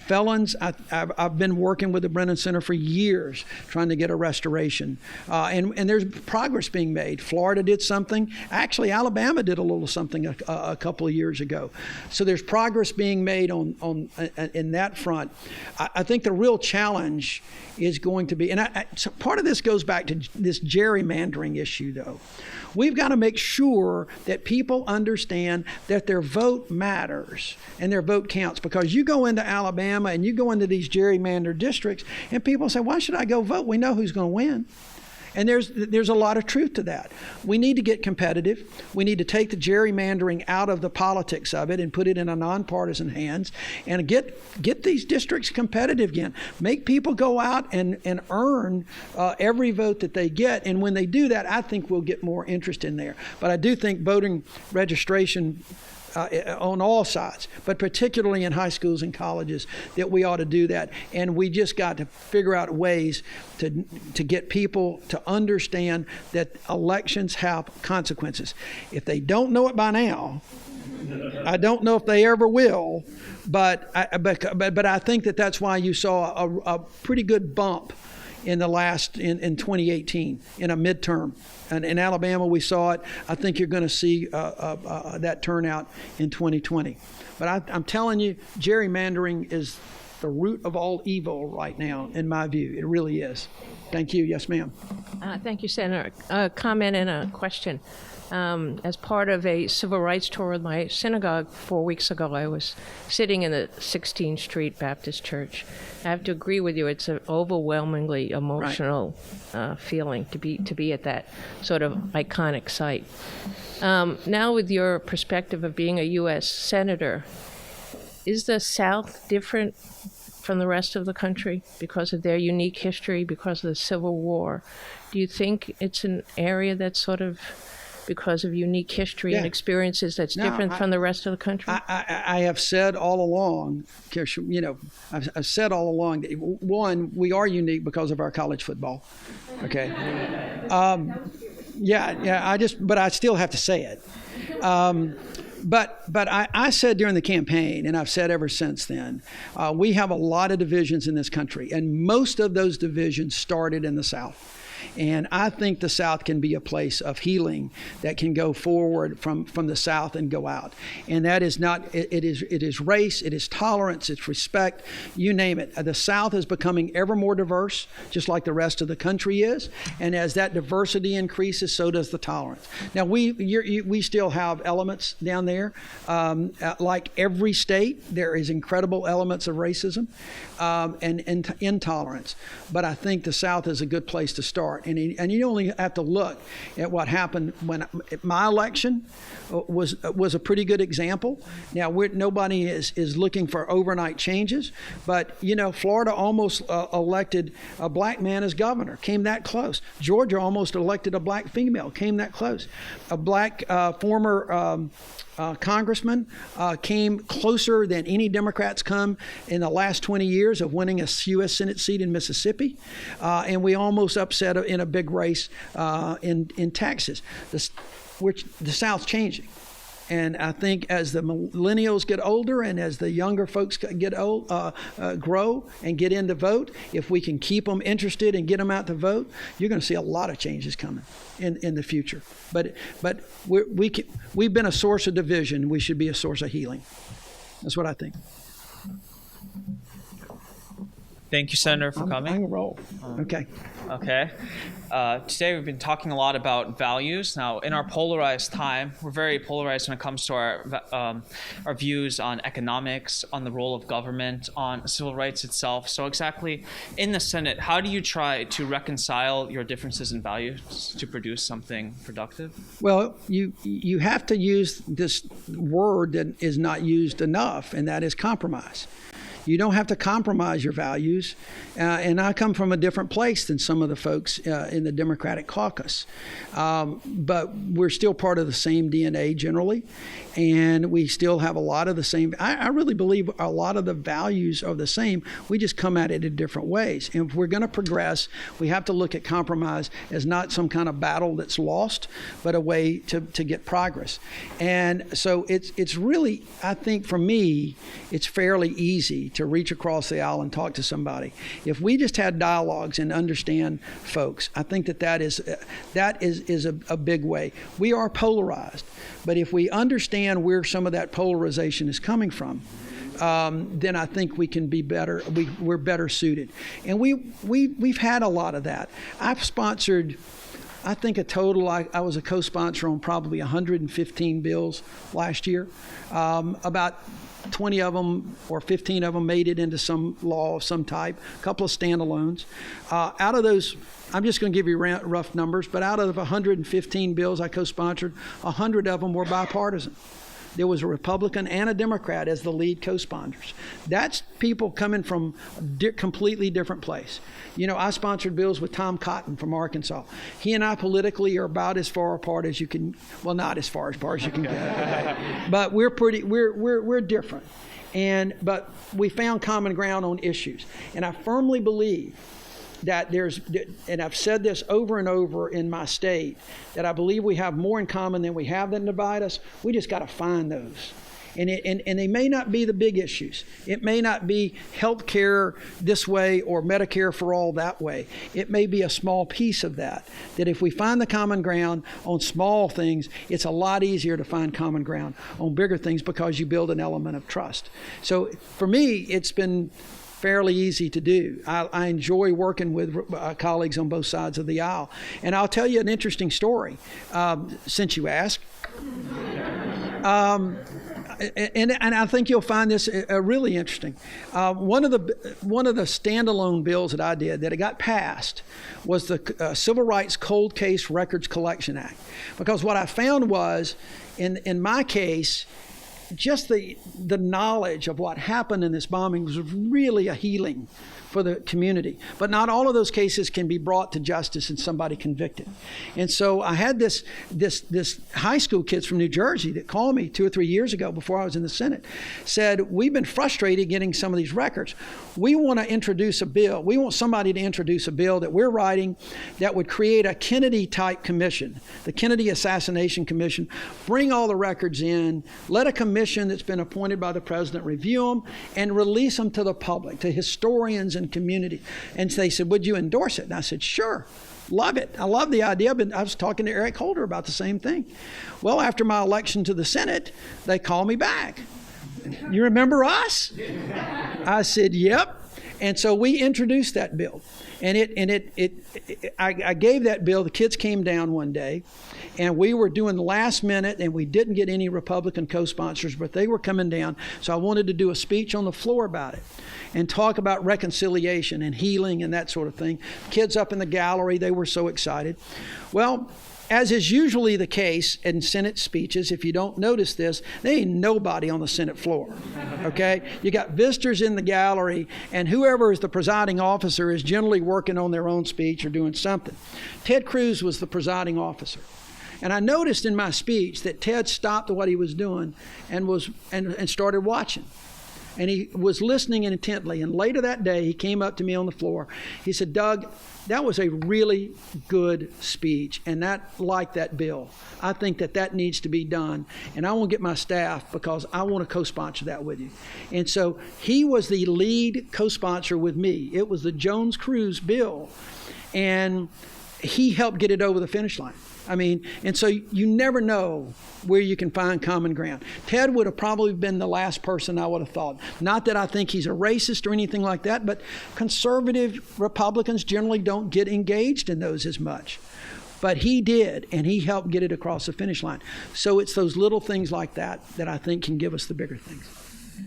Felons, I've been working with the Brennan Center for years trying to get a restoration, and there's progress being made. Florida did something. Actually, Alabama did a little something a couple of years ago. So there's progress being made on in that front. I think the real challenge is going to be, and so part of this goes back to this gerrymandering issue, though. We've got to make sure that people understand that their vote matters and their vote counts, because you go into Alabama and you go into these gerrymandered districts and people say, why should I go vote? We know who's going to win. And there's a lot of truth to that. We need to get competitive. We need to take the gerrymandering out of the politics of it and put it in a nonpartisan hands, and get these districts competitive again. Make people go out and earn every vote that they get. And when they do that, I think we'll get more interest in there. But I do think voting registration on all sides, but particularly in high schools and colleges, that we ought to do that. And we just got to figure out ways to get people to understand that elections have consequences. If they don't know it by now, I don't know if they ever will, but I think that's why you saw a pretty good bump in 2018 in a midterm. And in Alabama, we saw it. I think you're going to see that turnout in 2020. But I'm telling you, gerrymandering is the root of all evil right now, in my view. It really is. Thank you. Yes, ma'am. Thank you, Senator. A comment and a question. As part of a civil rights tour with my synagogue 4 weeks ago, I was sitting in the 16th Street Baptist Church. I have to agree with you. It's an overwhelmingly emotional feeling to be at that sort of iconic site. Now, with your perspective of being a U.S. Senator, is the South different from the rest of the country because of their unique history, because of the Civil War? Do you think it's an area that's sort of, because of unique history and experiences, that's different from the rest of the country? I have said all along, I've said all along that, one, we are unique because of our college football. Okay. But I still have to say it. But I said during the campaign, and I've said ever since then, we have a lot of divisions in this country, and most of those divisions started in the South. And I think the South can be a place of healing that can go forward from the South and go out. And that is not, it is race, it is tolerance, it's respect, you name it. The South is becoming ever more diverse, just like the rest of the country is. And as that diversity increases, so does the tolerance. Now, we still have elements down there. Like every state, there is incredible elements of racism and intolerance. But I think the South is a good place to start. And you only have to look at what happened when my election was a pretty good example. Now, nobody is looking for overnight changes, but Florida almost elected a black man as governor, came that close. Georgia almost elected a black female, came that close. A black former congressman came closer than any Democrats come in the last 20 years of winning a U.S. Senate seat in Mississippi, and we almost upset in a big race in Texas. Which the South's changing. And I think as the millennials get older and as the younger folks get old, grow and get in to vote, if we can keep them interested and get them out to vote, you're going to see a lot of changes coming in the future. But we've been a source of division. We should be a source of healing. That's what I think. Thank you, Senator, for coming. I'm going to roll. Okay. Okay. Today we've been talking a lot about values. Now, in our polarized time, we're very polarized when it comes to our views on economics, on the role of government, on civil rights itself. So exactly in the Senate, how do you try to reconcile your differences in values to produce something productive? Well, you have to use this word that is not used enough, and that is compromise. You don't have to compromise your values. And I come from a different place than some of the folks in the Democratic caucus. But we're still part of the same DNA generally. And we still have a lot of the same. I really believe a lot of the values are the same. We just come at it in different ways. And if we're going to progress, we have to look at compromise as not some kind of battle that's lost, but a way to get progress. And so it's really, I think for me, it's fairly easy to reach across the aisle and talk to somebody. If we just had dialogues and understand folks, I think that is a big way. We are polarized, but if we understand where some of that polarization is coming from, then I think we can be better. We're better suited, and we've had a lot of that. I've sponsored, I think a total. I was a co-sponsor on probably 115 bills last year. About 20 of them or 15 of them made it into some law of some type, a couple of standalones. Out of those, I'm just going to give you rough numbers, but out of 115 bills I co-sponsored, 100 of them were bipartisan. There was a Republican and a Democrat as the lead co-sponsors. That's people coming from a completely different place. I sponsored bills with Tom Cotton from Arkansas. He and I politically are about as far apart as you can, well, not as far as you can get. But we're different. But we found common ground on issues. And I firmly believe that and I've said this over and over in my state, that I believe we have more in common than we have that divide us. We just got to find those. And they may not be the big issues. It may not be health care this way or Medicare for all that way. It may be a small piece of that if we find the common ground on small things, it's a lot easier to find common ground on bigger things because you build an element of trust. So for me, it's been fairly easy to do. I enjoy working with colleagues on both sides of the aisle. And I'll tell you an interesting story, since you asked. And I think you'll find this really interesting. One of the standalone bills that I did that it got passed was the Civil Rights Cold Case Records Collection Act. Because what I found was, in my case, just the knowledge of what happened in this bombing was really a healing for the community. But not all of those cases can be brought to justice and somebody convicted. And so I had this high school kids from New Jersey that called me 2 or 3 years ago before I was in the Senate, said, we've been frustrated getting some of these records. We want to introduce a bill. We want somebody to introduce a bill that we're writing that would create a Kennedy-type commission, the Kennedy Assassination Commission, bring all the records in, let a commission that's been appointed by the president review them, and release them to the public, to historians and community. And they said, would you endorse it? And I said, sure. Love it. I love the idea, but I was talking to Eric Holder about the same thing. Well, after my election to the Senate, they called me back. You remember us? I said, yep. And so we introduced that bill. And I gave that bill. The kids came down one day, and we were doing the last minute, and we didn't get any Republican co-sponsors, but they were coming down. So I wanted to do a speech on the floor about it and talk about reconciliation and healing and that sort of thing. Kids up in the gallery, they were so excited. Well, as is usually the case in Senate speeches, if you don't notice this, there ain't nobody on the Senate floor, okay? You got visitors in the gallery, and whoever is the presiding officer is generally working on their own speech or doing something. Ted Cruz was the presiding officer. And I noticed in my speech that Ted stopped what he was doing and started watching. And he was listening intently. And later that day, he came up to me on the floor. He said, Doug, that was a really good speech, and like that bill. I think that needs to be done, and I want to get my staff because I want to co-sponsor that with you. And so he was the lead co-sponsor with me. It was the Jones-Cruz bill, and he helped get it over the finish line. I mean, and so you never know where you can find common ground. Ted would have probably been the last person I would have thought. Not that I think he's a racist or anything like that, but conservative Republicans generally don't get engaged in those as much. But he did, and he helped get it across the finish line. So it's those little things like that I think can give us the bigger things.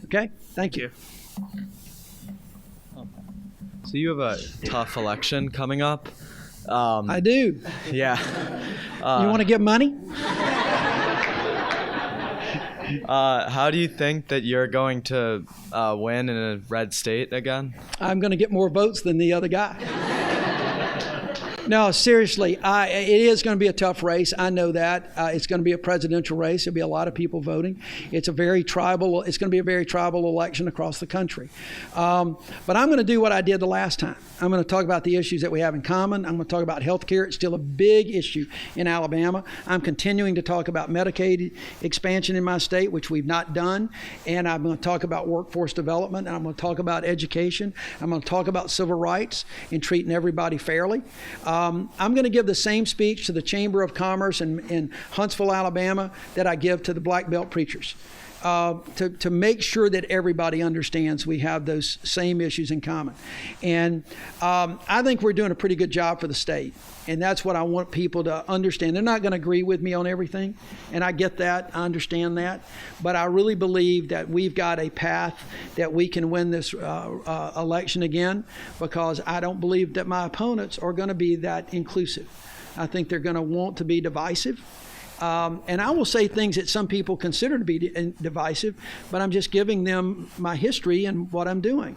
Okay? Thank you. So you have a tough election coming up. I do. Yeah. You want to get money? How do you think that you're going to win in a red state again? I'm going to get more votes than the other guy. No, seriously, it is going to be a tough race. I know that. It's going to be a presidential race. There'll be a lot of people voting. It's going to be a very tribal election across the country. But I'm going to do what I did the last time. I'm going to talk about the issues that we have in common. I'm going to talk about health care. It's still a big issue in Alabama. I'm continuing to talk about Medicaid expansion in my state, which we've not done. And I'm going to talk about workforce development. And I'm going to talk about education. I'm going to talk about civil rights and treating everybody fairly. I'm going to give the same speech to the Chamber of Commerce in Huntsville, Alabama, that I give to the black belt preachers. To make sure that everybody understands we have those same issues in common. And I think we're doing a pretty good job for the state. And that's what I want people to understand. They're not going to agree with me on everything. And I get that. I understand that. But I really believe that we've got a path that we can win this election again, because I don't believe that my opponents are going to be that inclusive. I think they're going to want to be divisive. And I will say things that some people consider to be divisive, but I'm just giving them my history and what I'm doing.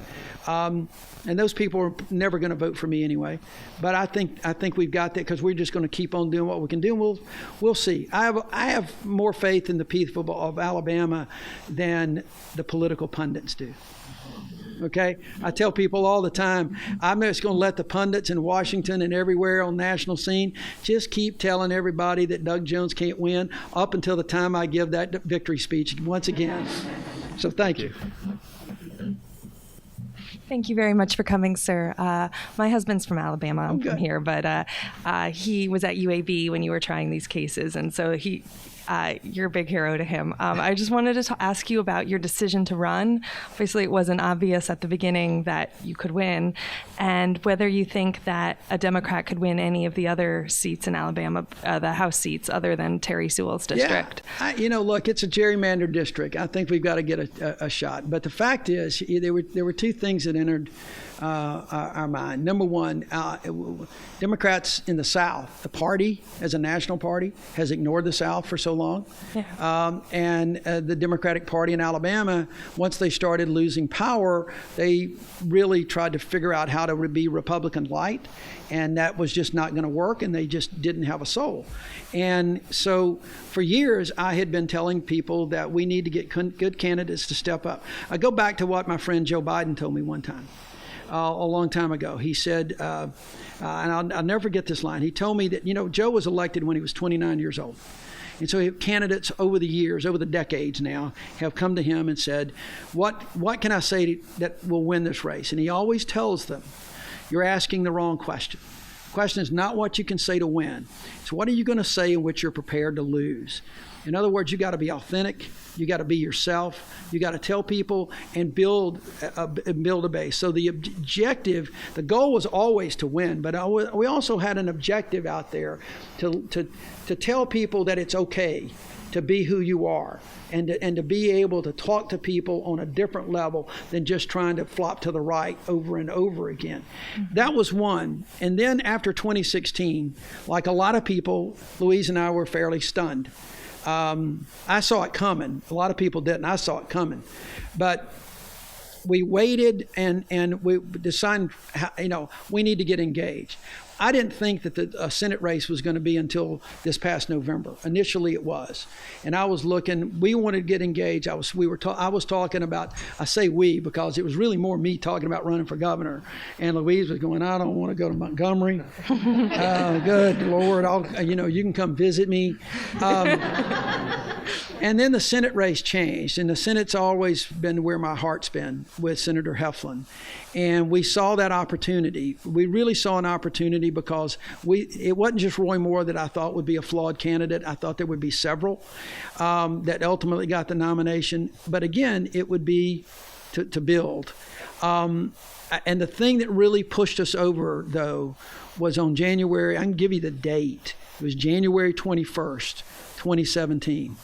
And those people are never going to vote for me anyway. But I think we've got that, because we're just going to keep on doing what we can do. And we'll see. I have more faith in the people of Alabama than the political pundits do. Okay? I tell people all the time, I'm just going to let the pundits in Washington and everywhere on the national scene just keep telling everybody that Doug Jones can't win up until the time I give that victory speech once again. So thank you. Thank you very much for coming, sir. My husband's from Alabama. I'm from here, but he was at UAB when you were trying these cases, and so you're a big hero to him. I just wanted to ask you about your decision to run. Obviously, it wasn't obvious at the beginning that you could win, and whether you think that a Democrat could win any of the other seats in Alabama, the House seats, other than Terry Sewell's district. Yeah, look, it's a gerrymandered district. I think we've got to get a shot. But the fact is, there were two things that entered our mind. Number one, Democrats in the South, the party as a national party, has ignored the South for so long. Yeah. And the Democratic Party in Alabama, once they started losing power, they really tried to figure out how to be Republican light. And that was just not going to work, and they just didn't have a soul. And so for years, I had been telling people that we need to get good candidates to step up. I go back to what my friend Joe Biden told me one time. A long time ago. He said, and I'll never forget this line. He told me that, Joe was elected when he was 29 years old. And so candidates over the years, over the decades now, have come to him and said, what can I say that will win this race? And he always tells them, you're asking the wrong question. The question is not what you can say to win. It's what are you going to say in which you're prepared to lose. In other words, you got to be authentic. You got to be yourself. You got to tell people and build a base. So the objective, the goal was always to win, but we also had an objective out there to tell people that it's okay to be who you are, and to be able to talk to people on a different level than just trying to flop to the right over and over again. That was one. And then after 2016, like a lot of people, Louise and I were fairly stunned. I saw it coming. A lot of people didn't. I saw it coming. But we waited and we decided, we need to get engaged. I didn't think that the Senate race was going to be until this past November. Initially, it was, and I was looking. We wanted to get engaged. I was talking about. I say we because it was really more me talking about running for governor, and Louise was going, I don't want to go to Montgomery. Good Lord, you can come visit me. And then the Senate race changed, and the Senate's always been where my heart's been with Senator Heflin. And we saw that opportunity. We really saw an opportunity because it wasn't just Roy Moore that I thought would be a flawed candidate. I thought there would be several that ultimately got the nomination. But again, it would be to build. And the thing that really pushed us over, though, was on January, I can give you the date. It was January 21st, 2017.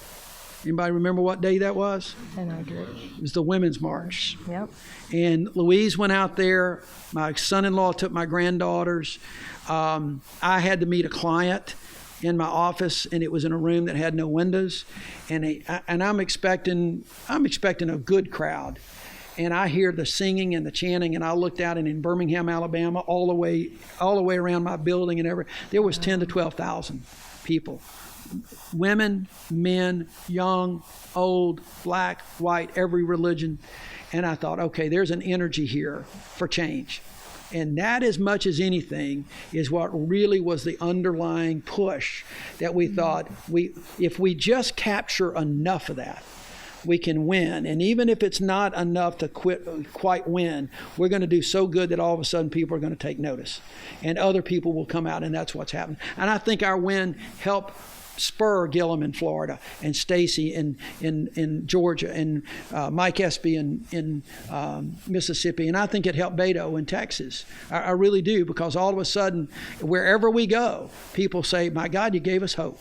Anybody remember what day that was? I know, good. It was the Women's March. Yep. And Louise went out there. My son-in-law took my granddaughters. I had to meet a client in my office, and it was in a room that had no windows. And I'm expecting a good crowd. And I hear the singing and the chanting, and I looked out, and in Birmingham, Alabama, all the way around my building and everything, there was 10 to 12,000 people. Women, men, young, old, black, white, every religion. And I thought, okay, there's an energy here for change. And that, as much as anything, is what really was the underlying push that we thought if we just capture enough of that, we can win. And even if it's not enough to quite win, we're going to do so good that all of a sudden people are going to take notice. And other people will come out, and that's what's happened. And I think our win helped spur Gillum in Florida, and Stacy in Georgia, and Mike Espy in Mississippi, and I think it helped Beto in Texas. I really do, because all of a sudden, wherever we go, people say, "My God, you gave us hope.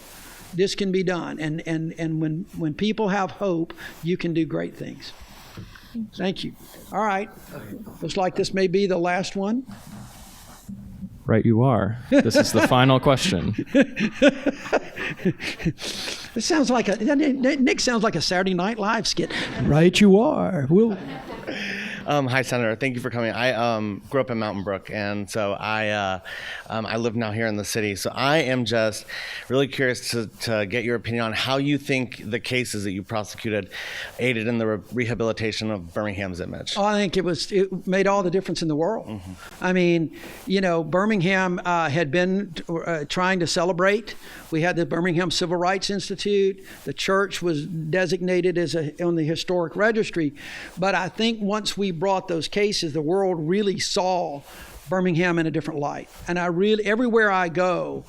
This can be done." And when people have hope, you can do great things. Thank you. All right. Looks like this may be the last one. Right, you are. This is the final question. It sounds like Nick sounds like a Saturday Night Live skit. Right, you are. Hi, Senator. Thank you for coming. I grew up in Mountain Brook, and so I live now here in the city. So I am just really curious to get your opinion on how you think the cases that you prosecuted aided in the rehabilitation of Birmingham's image. Oh, I think it made all the difference in the world. Mm-hmm. I mean, Birmingham had been trying to celebrate. We had the Birmingham Civil Rights Institute. The church was designated on the historic registry. But I think once we brought those cases, the world really saw Birmingham in a different light. And everywhere I go,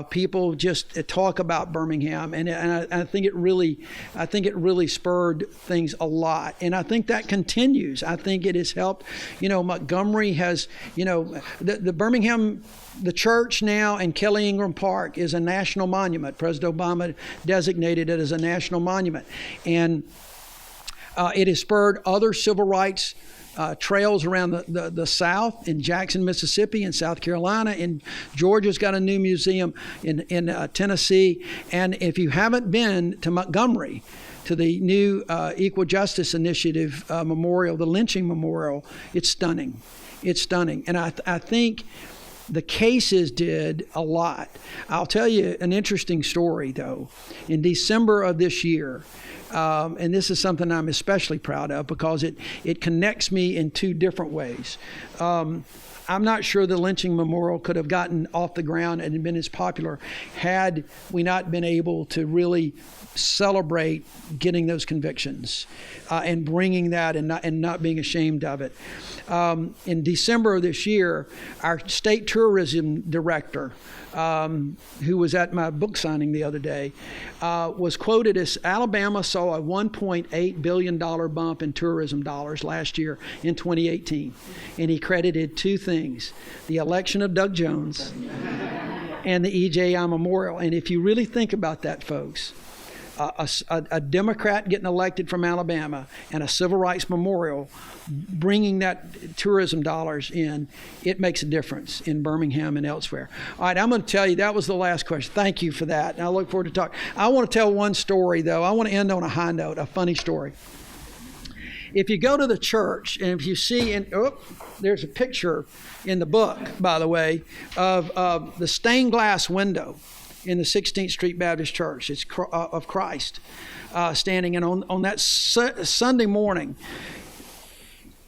people just talk about Birmingham, and I think it really spurred things a lot. And I think that continues. I think it has helped. Montgomery has, the Birmingham, the church now, and Kelly Ingram Park is a national monument. President Obama designated it as a national monument. And it has spurred other civil rights trails around the South, in Jackson, Mississippi, in South Carolina, and Georgia's got a new museum in Tennessee. And if you haven't been to Montgomery, to the new Equal Justice Initiative memorial, the lynching memorial, it's stunning. It's stunning. And I think the cases did a lot. I'll tell you an interesting story, though. In December of this year, And this is something I'm especially proud of because it connects me in two different ways. I'm not sure the lynching memorial could have gotten off the ground and been as popular had we not been able to really celebrate getting those convictions and bringing that and not being ashamed of it. In December of this year, our state tourism director, who was at my book signing the other day, was quoted as Alabama saw a $1.8 billion bump in tourism dollars last year in 2018. And he credited two things: the election of Doug Jones and the E.J.I. Memorial. And if you really think about that, folks, a Democrat getting elected from Alabama and a civil rights memorial bringing that tourism dollars in, it makes a difference in Birmingham and elsewhere. All right, I'm going to tell you, that was the last question. Thank you for that. And I look forward to talking. I want to tell one story, though. I want to end on a high note, a funny story. If you go to the church and if you see, there's a picture in the book, by the way, of the stained glass window in the 16th Street Baptist Church. It's of Christ standing. And on that Sunday morning,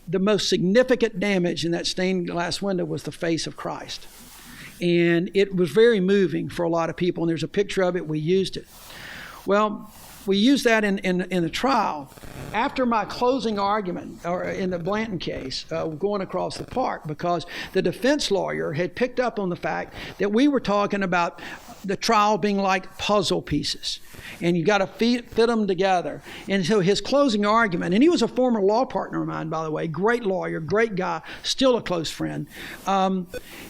the most significant damage in that stained glass window was the face of Christ. And it was very moving for a lot of people. And there's a picture of it. We used it. Well, we used that in the trial. After my closing argument, or in the Blanton case, going across the park, because the defense lawyer had picked up on the fact that we were talking about the trial being like puzzle pieces, and you got to fit them together. And so his closing argument, and he was a former law partner of mine, by the way, great lawyer, great guy, still a close friend.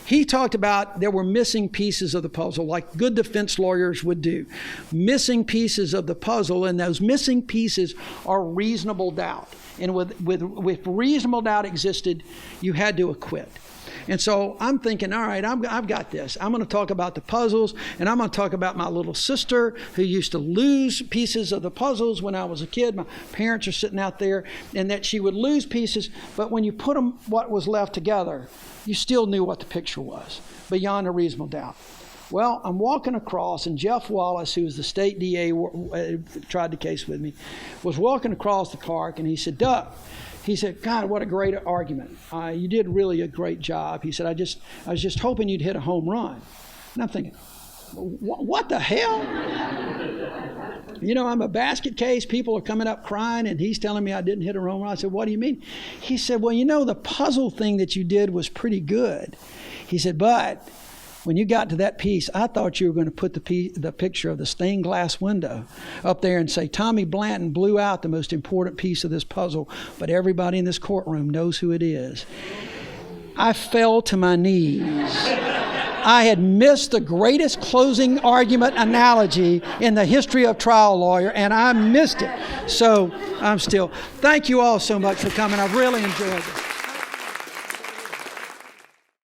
He talked about there were missing pieces of the puzzle, like good defense lawyers would do. Missing pieces of the puzzle, and those missing pieces are reasonable doubt. And with reasonable doubt existed, you had to acquit. And so I'm thinking, all right, I've got this. I'm going to talk about the puzzles, and I'm going to talk about my little sister who used to lose pieces of the puzzles when I was a kid. My parents are sitting out there, and that she would lose pieces, but when you put them, what was left together, you still knew what the picture was, beyond a reasonable doubt. Well, I'm walking across, and Jeff Wallace, who was the state DA, tried the case with me, was walking across the park, and he said, Doug, he said, God, what a great argument. You did really a great job. He said, I was just hoping you'd hit a home run. And I'm thinking, what the hell? You know, I'm a basket case. People are coming up crying, and he's telling me I didn't hit a home run. I said, what do you mean? He said, well, you know, the puzzle thing that you did was pretty good. He said, but when you got to that piece, I thought you were going to put the picture of the stained glass window up there and say, Tommy Blanton blew out the most important piece of this puzzle, but everybody in this courtroom knows who it is. I fell to my knees. I had missed the greatest closing argument analogy in the history of trial lawyer, and I missed it. So I'm still. Thank you all so much for coming. I've really enjoyed it.